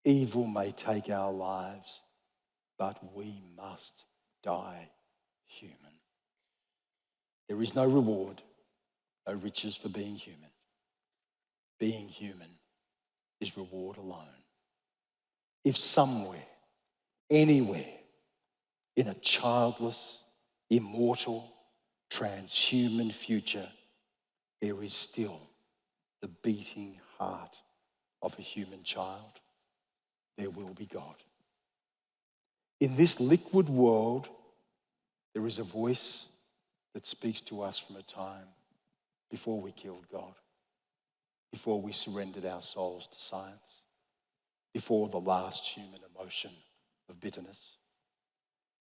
Evil may take our lives, but we must die human. There is no reward, no riches for being human. Being human is reward alone. If somewhere, anywhere, in a childless, immortal, transhuman future, there is still the beating heart of a human child, there will be God. In this liquid world, there is a voice that speaks to us from a time before we killed God, before we surrendered our souls to science, before the last human emotion of bitterness.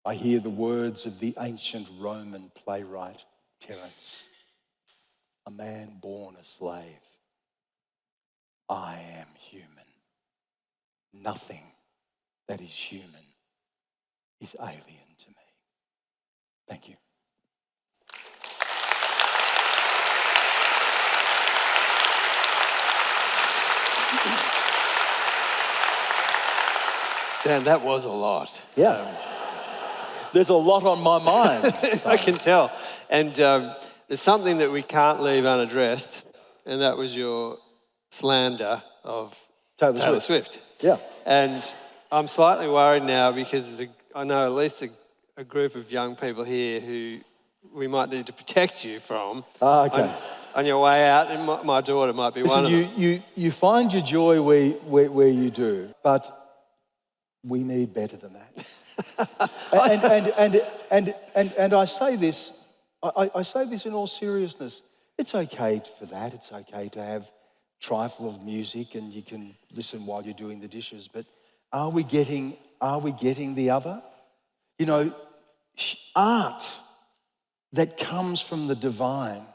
I hear the words of the ancient Roman playwright Terence, a man born a slave. I am human. Nothing that is human is alien to me. Thank you. Dan, that was a lot. Yeah. There's a lot on my mind. I can tell. And there's something that we can't leave unaddressed, and that was your slander of Taylor Swift. Yeah. And I'm slightly worried now because I know at least a group of young people here who we might need to protect you from. Okay. On your way out, and my daughter might be one of them. You find your joy where you do, but we need better than that. and I say this, I say this in all seriousness. It's okay for that. It's okay to have trifle of music and you can listen while you're doing the dishes. But are we getting the other? You know, art that comes from the divine,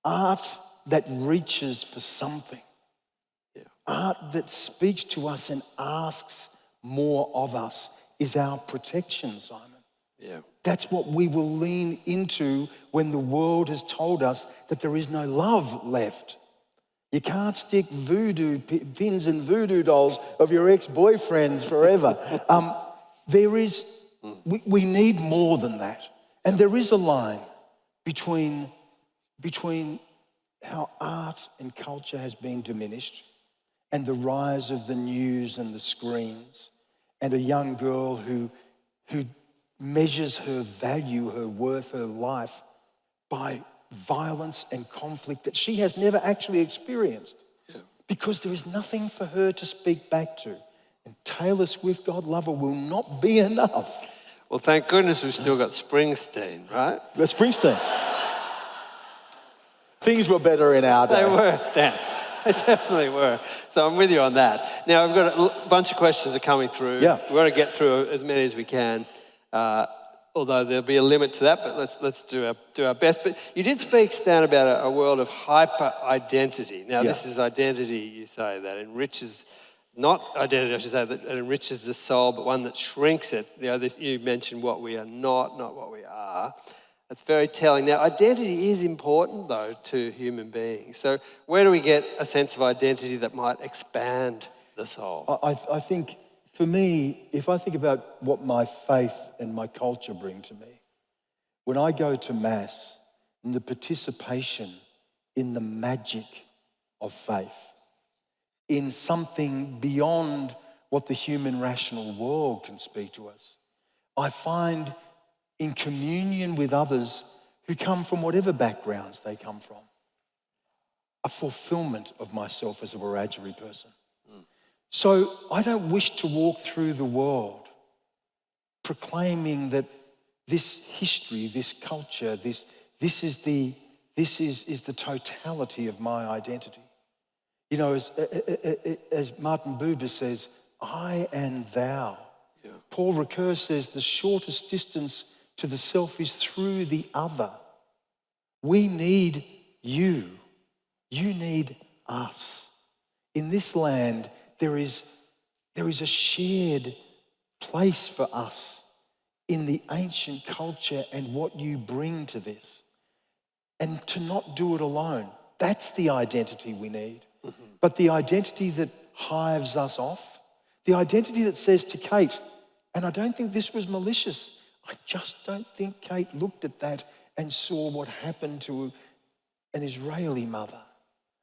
art that reaches for something, art that speaks to us and asks more of us is our protection, Simon. Yeah. That's what we will lean into when the world has told us that there is no love left. You can't stick voodoo pins and voodoo dolls of your ex-boyfriends forever. We need more than that. And there is a line between how art and culture has been diminished and the rise of the news and the screens and a young girl who measures her value, her worth, her life by violence and conflict that she has never actually experienced because there is nothing for her to speak back to. And Taylor Swift, God love her, will not be enough. Well, thank goodness we've still got Springsteen, right? Springsteen. Things were better in our day. They were, Stan. They definitely were. So I'm with you on that. Now, I've got a bunch of questions are coming through. Yeah. We're going to get through as many as we can, although there'll be a limit to that, but let's do our best. But you did speak, Stan, about a world of hyper-identity. Now, this is identity, you say, that enriches, not identity, I should say, that enriches the soul, but one that shrinks it. You know, you mentioned what we are not what we are. That's very telling. Now, identity is important, though, to human beings. So where do we get a sense of identity that might expand the soul? I think, for me, if I think about what my faith and my culture bring to me, when I go to Mass, in the participation in the magic of faith, in something beyond what the human rational world can speak to us, I find in communion with others who come from whatever backgrounds they come from, a fulfillment of myself as a Wiradjuri person. So I don't wish to walk through the world proclaiming that this history, this culture, this is the totality of my identity. You know, as Martin Buber says, I and thou. Yeah. Paul Ricoeur says the shortest distance to the self is through the other. We need you. You need us. In this land, there is a shared place for us in the ancient culture and what you bring to this. And to not do it alone, that's the identity we need. But the identity that hives us off, the identity that says to Kate, and I don't think this was malicious, I just don't think Kate looked at that and saw what happened to an Israeli mother,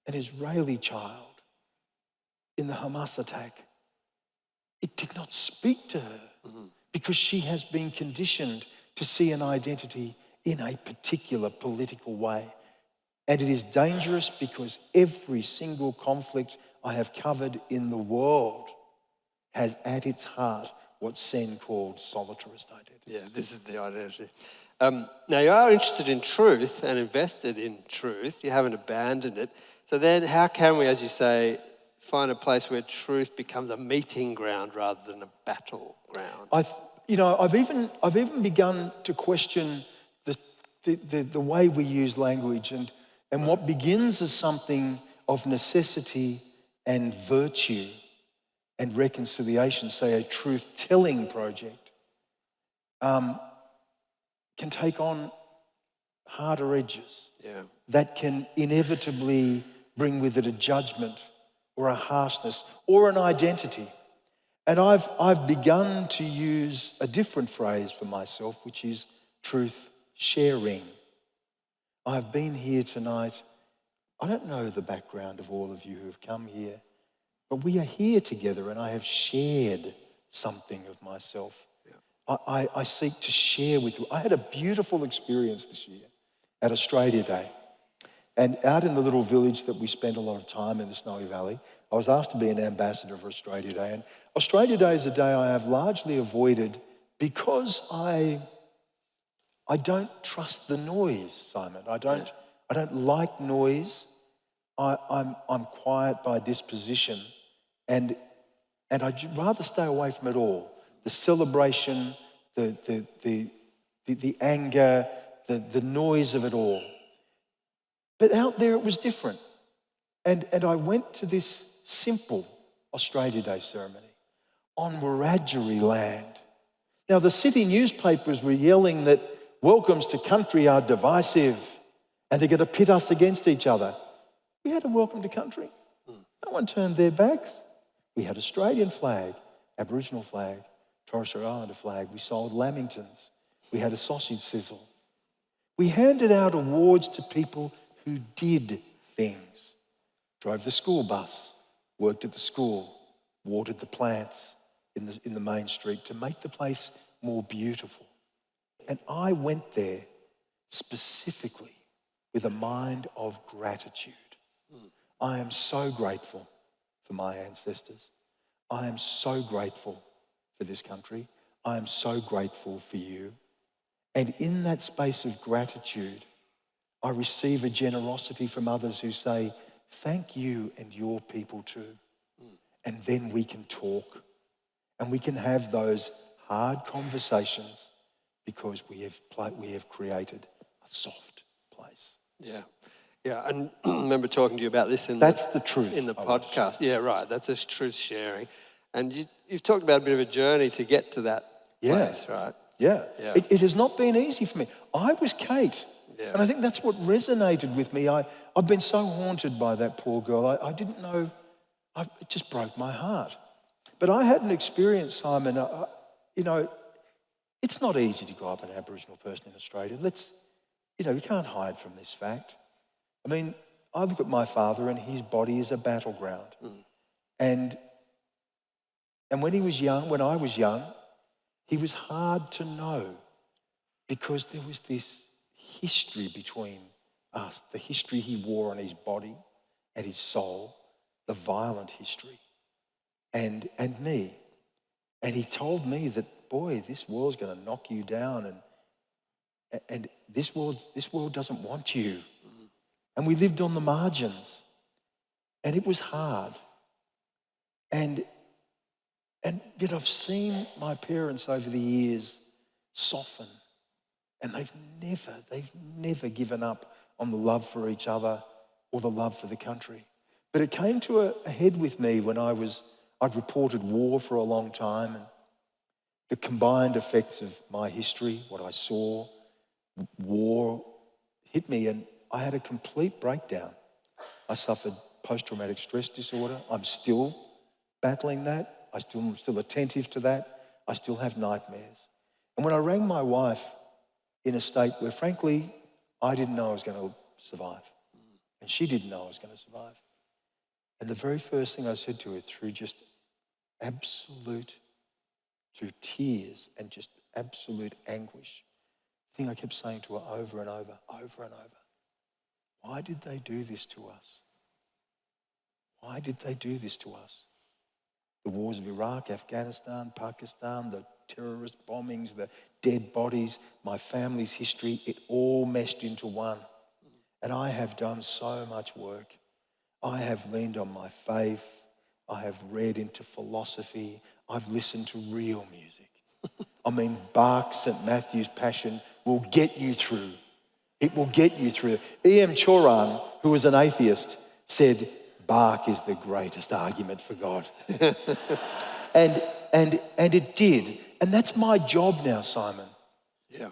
an Israeli child in the Hamas attack. It did not speak to her because she has been conditioned to see an identity in a particular political way. And it is dangerous because every single conflict I have covered in the world has at its heart what Sen called solitarist identity. Yeah, this is the identity. Now, you are interested in truth and invested in truth. You haven't abandoned it. So then how can we, as you say, find a place where truth becomes a meeting ground rather than a battleground? I've even begun to question the way we use language and what begins as something of necessity and virtue and reconciliation, say a truth-telling project, can take on harder edges that can inevitably bring with it a judgment or a harshness or an identity. And I've begun to use a different phrase for myself, which is truth sharing. I've been here tonight. I don't know the background of all of you who have come here, but we are here together and I have shared something of myself. I seek to share with you. I had a beautiful experience this year at Australia Day. And out in the little village that we spent a lot of time in the Snowy Valley, I was asked to be an ambassador for Australia Day. And Australia Day is a day I have largely avoided because I don't trust the noise, Simon. I don't like noise. I'm quiet by disposition. And I'd rather stay away from it all. The celebration, the anger, the noise of it all. But out there it was different. And I went to this simple Australia Day ceremony on Wiradjuri land. Now the city newspapers were yelling that welcomes to country are divisive and they're going to pit us against each other. We had a welcome to country. No one turned their backs. We had Australian flag, Aboriginal flag, Torres Strait Islander flag. We sold lamingtons. We had a sausage sizzle. We handed out awards to people who did things. Drove the school bus, worked at the school, watered the plants in the main street to make the place more beautiful. And I went there specifically with a mind of gratitude. I am so grateful for my ancestors. I am so grateful for this country. I am so grateful for you. And in that space of gratitude, I receive a generosity from others who say, thank you and your people too. And then we can talk and we can have those hard conversations because we have created a soft place. Yeah, and I remember talking to you about this That's the truth in the podcast. Yeah, right. That's a truth sharing. And you've talked about a bit of a journey to get to that place, right? Yeah. It has not been easy for me. I was Kate. Yeah. And I think that's what resonated with me. I've been so haunted by that poor girl. I didn't know. It just broke my heart. But I had an experience, Simon. It's not easy to grow up an Aboriginal person in Australia. We can't hide from this fact. I mean, I look at my father and his body is a battleground. And when I was young, he was hard to know because there was this history between us, the history he wore on his body and his soul, the violent history, and me. And he told me that, boy, this world's going to knock you down and this world doesn't want you. And we lived on the margins. And it was hard. And yet I've seen my parents over the years soften. And they've never given up on the love for each other or the love for the country. But it came to a head with me when I'd reported war for a long time, and the combined effects of my history, what I saw, war hit me, and I had a complete breakdown. I suffered post-traumatic stress disorder. I'm still battling that. I'm still attentive to that. I still have nightmares. And when I rang my wife in a state where, frankly, I didn't know I was going to survive, and she didn't know I was going to survive, and the very first thing I said to her, through just through tears and just absolute anguish, the thing I kept saying to her over and over, why did they do this to us? Why did they do this to us? The wars of Iraq, Afghanistan, Pakistan, the terrorist bombings, the dead bodies, my family's history, it all meshed into one. And I have done so much work. I have leaned on my faith. I have read into philosophy. I've listened to real music. I mean, Bach's St. Matthew's Passion will get you through. It will get you through. E.M. Choran, who was an atheist, said, Bach is the greatest argument for God. and it did. And that's my job now, Simon. Yeah.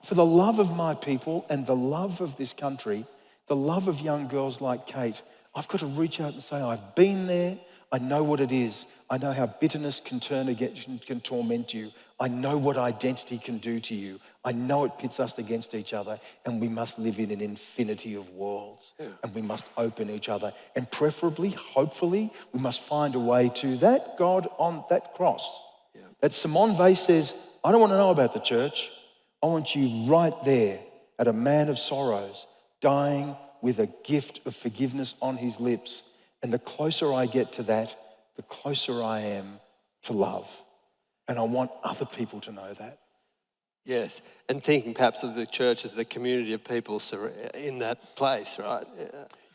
For the love of my people and the love of this country, the love of young girls like Kate, I've got to reach out and say, I've been there. I know what it is. I know how bitterness can torment you. I know what identity can do to you. I know it pits us against each other, and we must live in an infinity of worlds. Yeah. And we must open each other. And preferably, hopefully, we must find a way to that God on that cross. Yeah. That Simone Weil says, I don't want to know about the church. I want you right there at a man of sorrows, dying with a gift of forgiveness on his lips. And the closer I get to that, the closer I am to love. And I want other people to know that. Yes, and thinking perhaps of the church as the community of people in that place, right?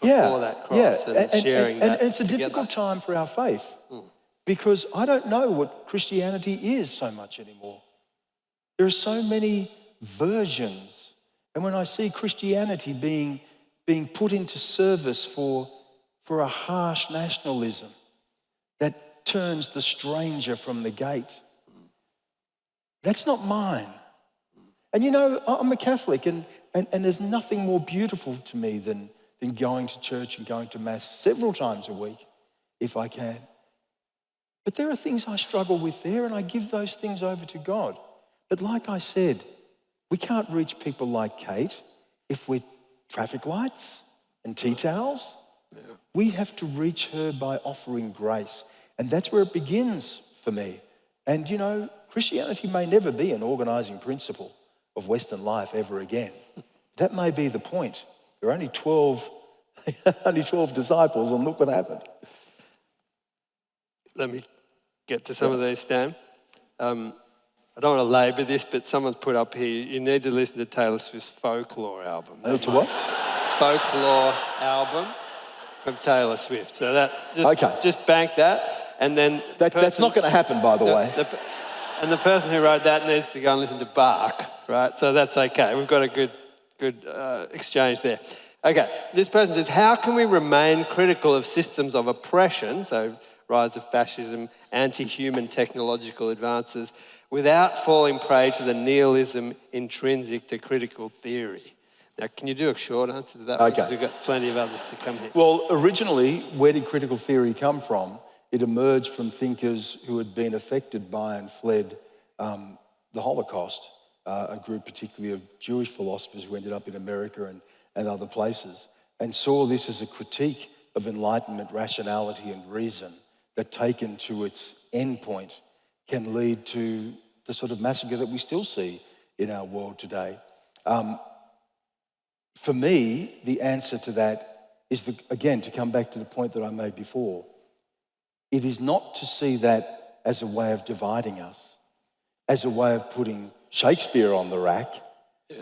Before that cross, and sharing that. And it's a together. difficult time for our faith because I don't know what Christianity is so much anymore. There are so many versions. And when I see Christianity being put into service for a harsh nationalism that turns the stranger from the gate, that's not mine. And you know, I'm a Catholic, and there's nothing more beautiful to me than going to church and going to Mass several times a week, if I can. But there are things I struggle with there, and I give those things over to God. But like I said, we can't reach people like Kate if we're traffic lights and tea towels. Yeah. We have to reach her by offering grace. And that's where it begins for me. And you know, Christianity may never be an organising principle of Western life ever again. That may be the point. There are only 12 disciples, and look what happened. Let me get to some of these, Stan. I don't want to labour this, but someone's put up here, you need to listen to Taylor Swift's Folklore album. To what? Folklore album from Taylor Swift. So that, just bank that, and then... That's not going to happen, by the way. And the person who wrote that needs to go and listen to Bach, right? So that's okay. We've got a good exchange there. Okay, this person says, how can we remain critical of systems of oppression, so rise of fascism, anti-human technological advances, without falling prey to the nihilism intrinsic to critical theory? Now, can you do a short answer to that? Okay. Because we've got plenty of others to come here. Well, originally, where did critical theory come from? It emerged from thinkers who had been affected by and fled the Holocaust, a group particularly of Jewish philosophers who ended up in America and other places, and saw this as a critique of Enlightenment, rationality and reason that, taken to its end point, can lead to the sort of massacre that we still see in our world today. For me, the answer to that is, again, to come back to the point that I made before, it is not to see that as a way of dividing us, as a way of putting Shakespeare on the rack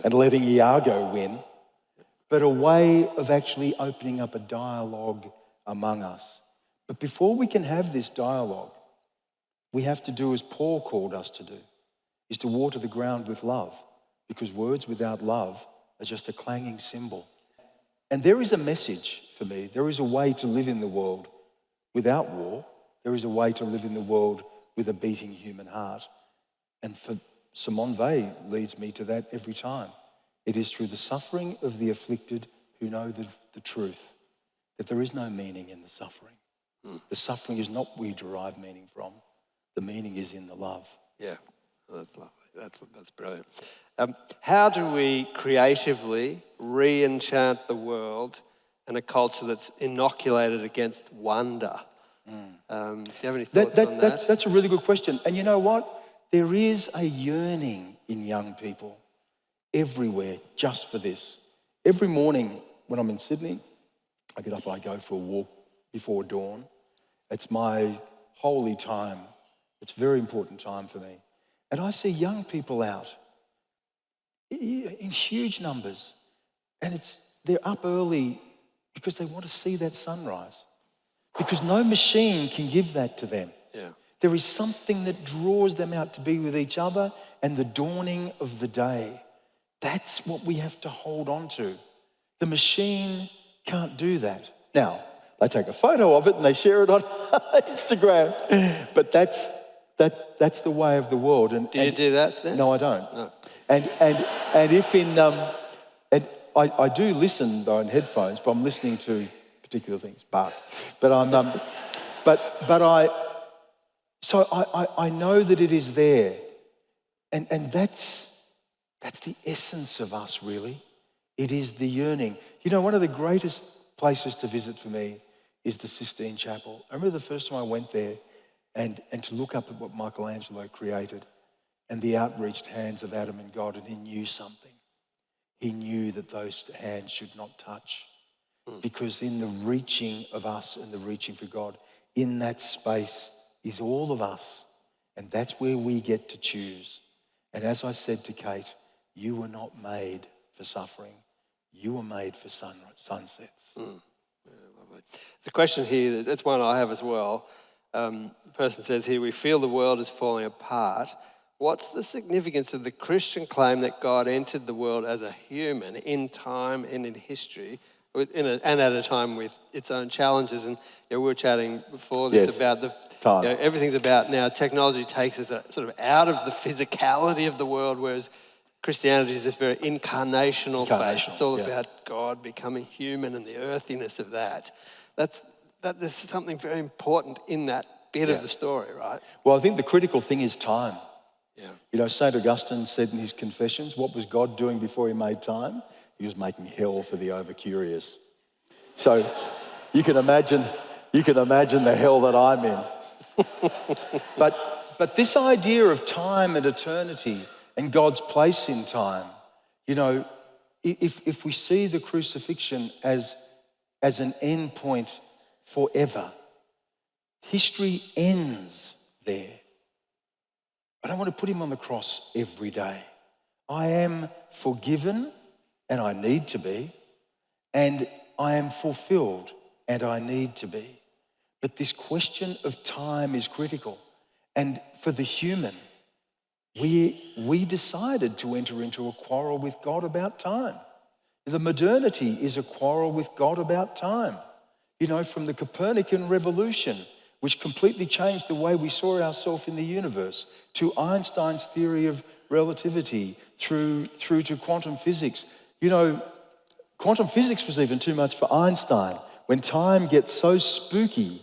and letting Iago win, but a way of actually opening up a dialogue among us. But before we can have this dialogue, we have to do as Paul called us to do, is to water the ground with love, because words without love are just a clanging cymbal. And there is a message for me. There is a way to live in the world without war. There is a way to live in the world with a beating human heart. And for Simone Weil leads me to that every time. It is through the suffering of the afflicted who know the truth, that there is no meaning in the suffering. The suffering is not where we derive meaning from. The meaning is in the love. Yeah, that's lovely. That's brilliant. How do we creatively re-enchant the world and a culture that's inoculated against wonder? Do you have any thoughts on that? That's a really good question. And you know what? There is a yearning in young people everywhere just for this. Every morning when I'm in Sydney, I get up, I go for a walk before dawn. It's my holy time. It's a very important time for me. And I see young people out in huge numbers. And they're up early because they want to see that sunrise. Because no machine can give that to them. Yeah. There is something that draws them out to be with each other and the dawning of the day. That's what we have to hold on to. The machine can't do that. Now, they take a photo of it and they share it on Instagram. But that's the way of the world. Do you do that, Stan? No, I don't. No. And if and I do listen though in headphones, but I'm listening to particular things. But I know that it is there, and that's the essence of us, really. It is the yearning. You know, one of the greatest places to visit for me is the Sistine Chapel. I remember the first time I went there and to look up at what Michelangelo created and the outreached hands of Adam and God, and he knew something. He knew that those hands should not touch, because in the reaching of us and the reaching for God, in that space is all of us, and that's where we get to choose. And as I said to Kate, you were not made for suffering. You were made for sunsets. Yeah, lovely. There's a question here, that's one I have as well. The person says here, we feel the world is falling apart. What's the significance of the Christian claim that God entered the world as a human in time and in history, and at a time with its own challenges? And we were chatting before this about the time. Everything's about now technology takes us sort of out of the physicality of the world, whereas Christianity is this very incarnational faith. It's all about God becoming human and the earthiness of that. There's something very important in that bit of the story, right? Well, I think the critical thing is time. Yeah. You know, St. Augustine said in his Confessions, what was God doing before he made time? He was making hell for the over-curious. So you can imagine the hell that I'm in. But this idea of time and eternity and God's place in time, you know, if we see the crucifixion as an end point forever, history ends there. I don't want to put him on the cross every day. I am forgiven, and I need to be, and I am fulfilled, and I need to be. But this question of time is critical. And for the human, we decided to enter into a quarrel with God about time. The modernity is a quarrel with God about time. You know, from the Copernican revolution, which completely changed the way we saw ourselves in the universe, to Einstein's theory of relativity, through to quantum physics. You know, quantum physics was even too much for Einstein. When time gets so spooky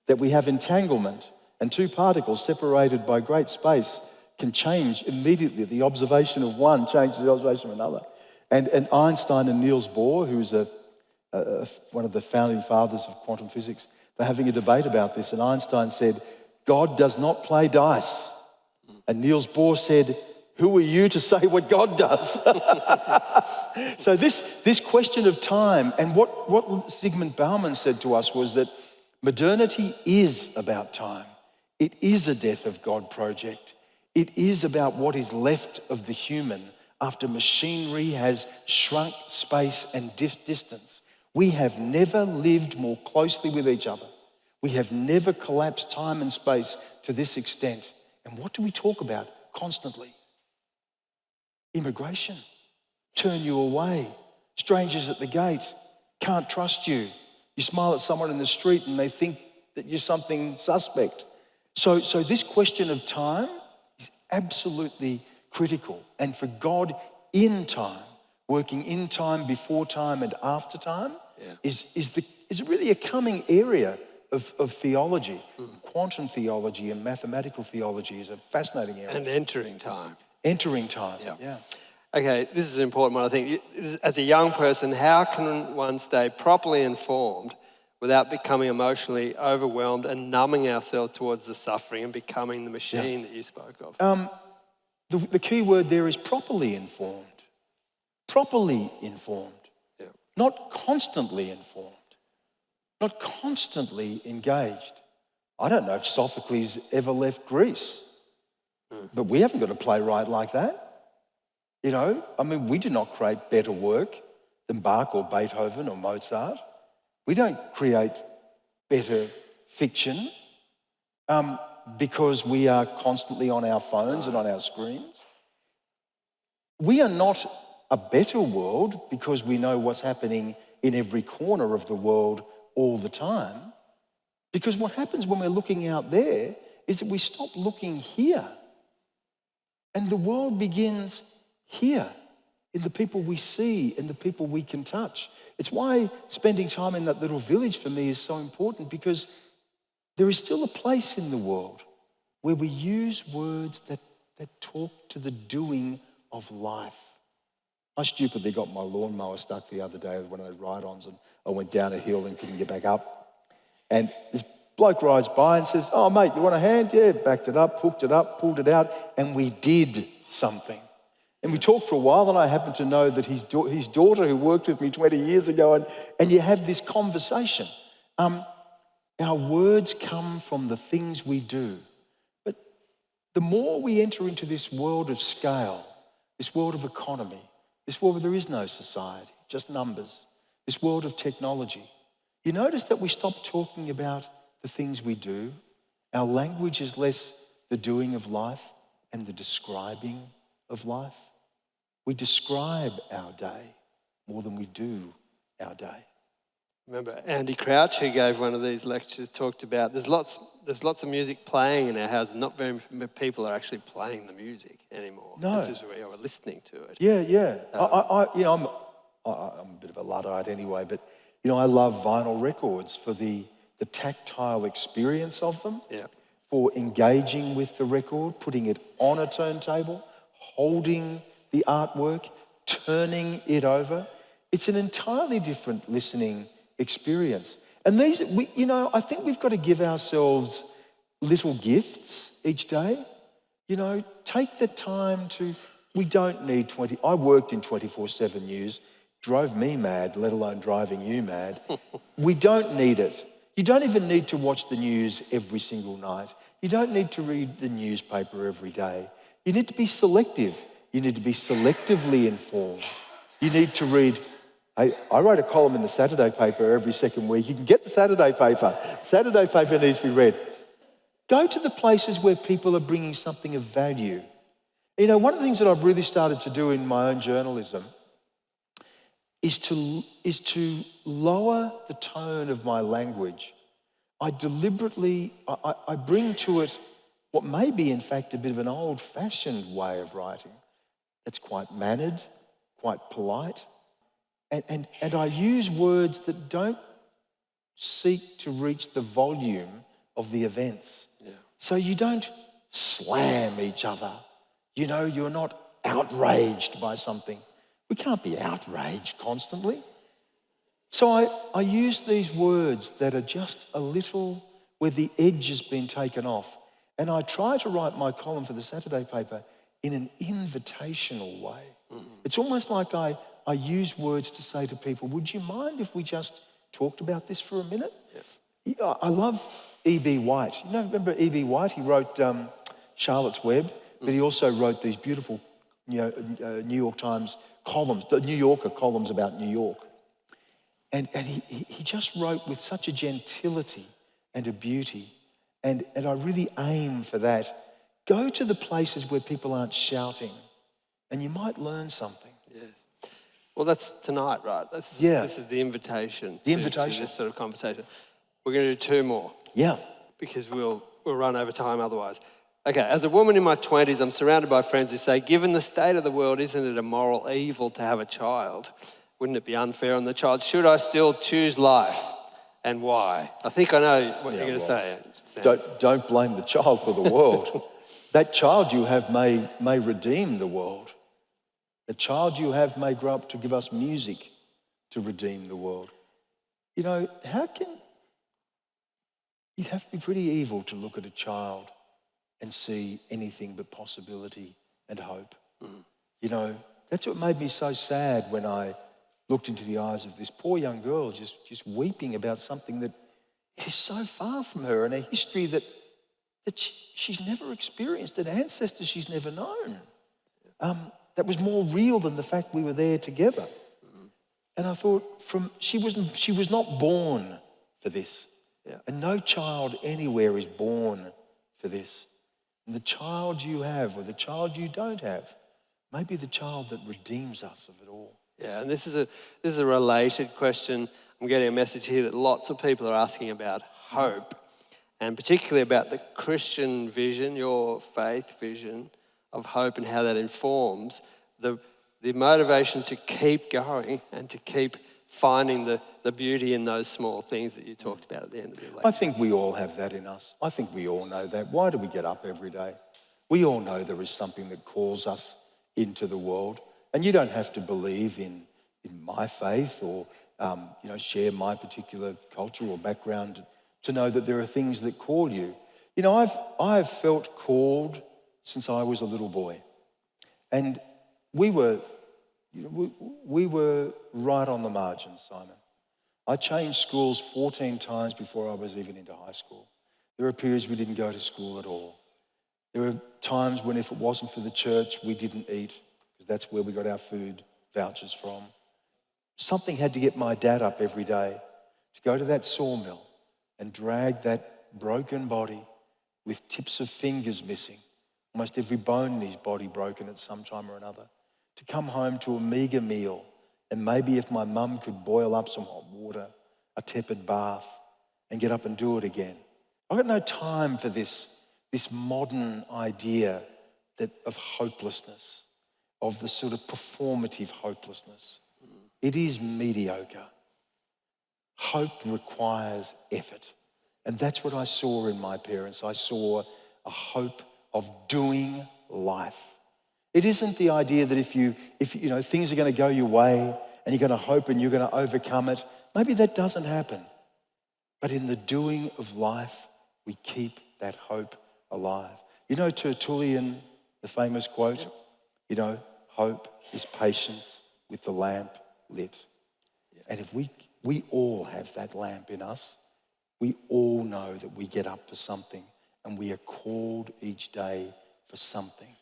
that we have entanglement and two particles separated by great space can change immediately. The observation of one changes the observation of another. And Einstein and Niels Bohr, who's one of the founding fathers of quantum physics, they're having a debate about this, and Einstein said, God does not play dice. And Niels Bohr said, who are you to say what God does? So this question of time, and what Zygmunt Bauman said to us was that modernity is about time. It is a death of God project. It is about what is left of the human after machinery has shrunk space and distance. We have never lived more closely with each other. We have never collapsed time and space to this extent. And what do we talk about constantly? Immigration. Turn you away. Strangers at the gate. can't trust you. You smile at someone in the street and they think that you're something suspect. So this question of time is absolutely critical. And for God in time, working in time, before time, and after time, is really a coming area of theology. Quantum theology and mathematical theology is a fascinating area. And entering time. Entering time, yeah. Okay, this is an important one, I think. As a young person, how can one stay properly informed without becoming emotionally overwhelmed and numbing ourselves towards the suffering and becoming the machine that you spoke of? The key word there is properly informed. Properly informed. Yeah. Not constantly informed. Not constantly engaged. I don't know if Sophocles ever left Greece, but we haven't got a playwright like that. You know, I mean, we do not create better work than Bach or Beethoven or Mozart. We don't create better fiction because we are constantly on our phones and on our screens. We are not a better world because we know what's happening in every corner of the world all the time. Because what happens when we're looking out there is that we stop looking here. And the world begins here, in the people we see and the people we can touch. It's why spending time in that little village for me is so important, because there is still a place in the world where we use words that talk to the doing of life. I stupidly got my lawnmower stuck the other day with one of those ride-ons, and I went down a hill and couldn't get back up. And this bloke rides by and says, "Oh, mate, you want a hand?" Yeah, backed it up, hooked it up, pulled it out, and we did something. And we talked for a while, and I happened to know that his daughter, who worked with me 20 years ago, and you have this conversation. Our words come from the things we do. But the more we enter into this world of scale, this world of economy, this world where there is no society, just numbers, this world of technology, you notice that we stop talking about the things we do. Our language is less the doing of life and the describing of life. We describe our day more than we do our day. Remember Andy Crouch, who gave one of these lectures, talked about there's lots of music playing in our houses. Not very many people are actually playing the music anymore. No. It's just we are listening to it. Yeah. I'm a bit of a Luddite anyway, but I love vinyl records for the tactile experience of them, for engaging with the record, putting it on a turntable, holding the artwork, turning it over. It's an entirely different listening experience. And I think we've got to give ourselves little gifts each day. Take the time we don't need I worked in 24/7 news, drove me mad, let alone driving you mad. We don't need it. You don't even need to watch the news every single night. You don't need to read the newspaper every day. You need to be selective. You need to be selectively informed. You need to read. I write a column in the Saturday paper every second week. You can get the Saturday paper. Saturday paper needs to be read. Go to the places where people are bringing something of value. One of the things that I've really started to do in my own journalism is to lower the tone of my language. I deliberately, I bring to it what may be, in fact, a bit of an old-fashioned way of writing. It's quite mannered, quite polite. And I use words that don't seek to reach the volume of the events. Yeah. So you don't slam each other. You're not outraged by something. We can't be outraged constantly. So I use these words that are just a little, where the edge has been taken off. And I try to write my column for the Saturday paper in an invitational way. Mm-hmm. It's almost like I use words to say to people, would you mind if we just talked about this for a minute? Yeah. I love E.B. White. Remember E.B. White? He wrote Charlotte's Web, but he also wrote these beautiful New York Times columns, the New Yorker columns about New York. And he just wrote with such a gentility and a beauty. And I really aim for that. Go to the places where people aren't shouting, and you might learn something. Yes. Well, that's tonight, right? This is the invitation. The to invitation. this sort of conversation. We're going to do two more. Yeah. Because we'll run over time otherwise. Okay, as a woman in my 20s, I'm surrounded by friends who say, given the state of the world, isn't it a moral evil to have a child? Wouldn't it be unfair on the child? Should I still choose life? And why? I think I know what you're going to say. Don't blame the child for the world. That child you have may redeem the world. The child you have may grow up to give us music to redeem the world. You know, you'd have to be pretty evil to look at a child and see anything but possibility and hope. You know, that's what made me so sad when I looked into the eyes of this poor young girl just weeping about something that is so far from her and a history that she's never experienced, an ancestor she's never known. That was more real than the fact we were there together. And I thought, she was not born for this. Yeah. And no child anywhere is born for this. And the child you have or the child you don't have may be the child that redeems us of it all. Yeah, and this is a related question. I'm getting a message here that lots of people are asking about hope, and particularly about the Christian vision, your faith vision of hope and how that informs the motivation to keep going and to keep finding the beauty in those small things that you talked about at the end of your lecture. I think we all have that in us. I think we all know that. Why do we get up every day? We all know there is something that calls us into the world. And you don't have to believe in my faith or share my particular cultural background to know that there are things that call you. You know, I've felt called since I was a little boy. And we were right on the margins, Simon. I changed schools 14 times before I was even into high school. There were periods we didn't go to school at all. There were times when if it wasn't for the church, we didn't eat, because that's where we got our food vouchers from. Something had to get my dad up every day to go to that sawmill and drag that broken body with tips of fingers missing, almost every bone in his body broken at some time or another, to come home to a meagre meal, and maybe if my mum could boil up some hot water, a tepid bath, and get up and do it again. I've got no time for this modern idea of hopelessness, of the sort of performative hopelessness. It is mediocre. Hope requires effort. And that's what I saw in my parents. I saw a hope of doing life. It isn't the idea that if things are going to go your way and you're going to hope and you're going to overcome it. Maybe that doesn't happen. But in the doing of life, we keep that hope alive. You know Tertullian, the famous quote? You know, hope is patience with the lamp lit. And if we all have that lamp in us, we all know that we get up for something and we are called each day for something.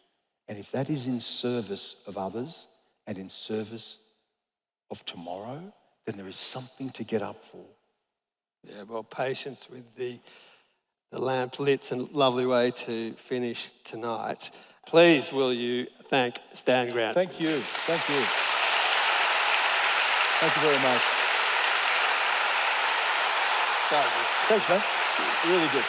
And if that is in service of others and in service of tomorrow, then there is something to get up for. Yeah, well, patience with the lamp lit's a lovely way to finish tonight. Please, will you thank Stan Grant? Thank you. Thank you. Thank you very much. Sorry. Thanks, mate. Really good.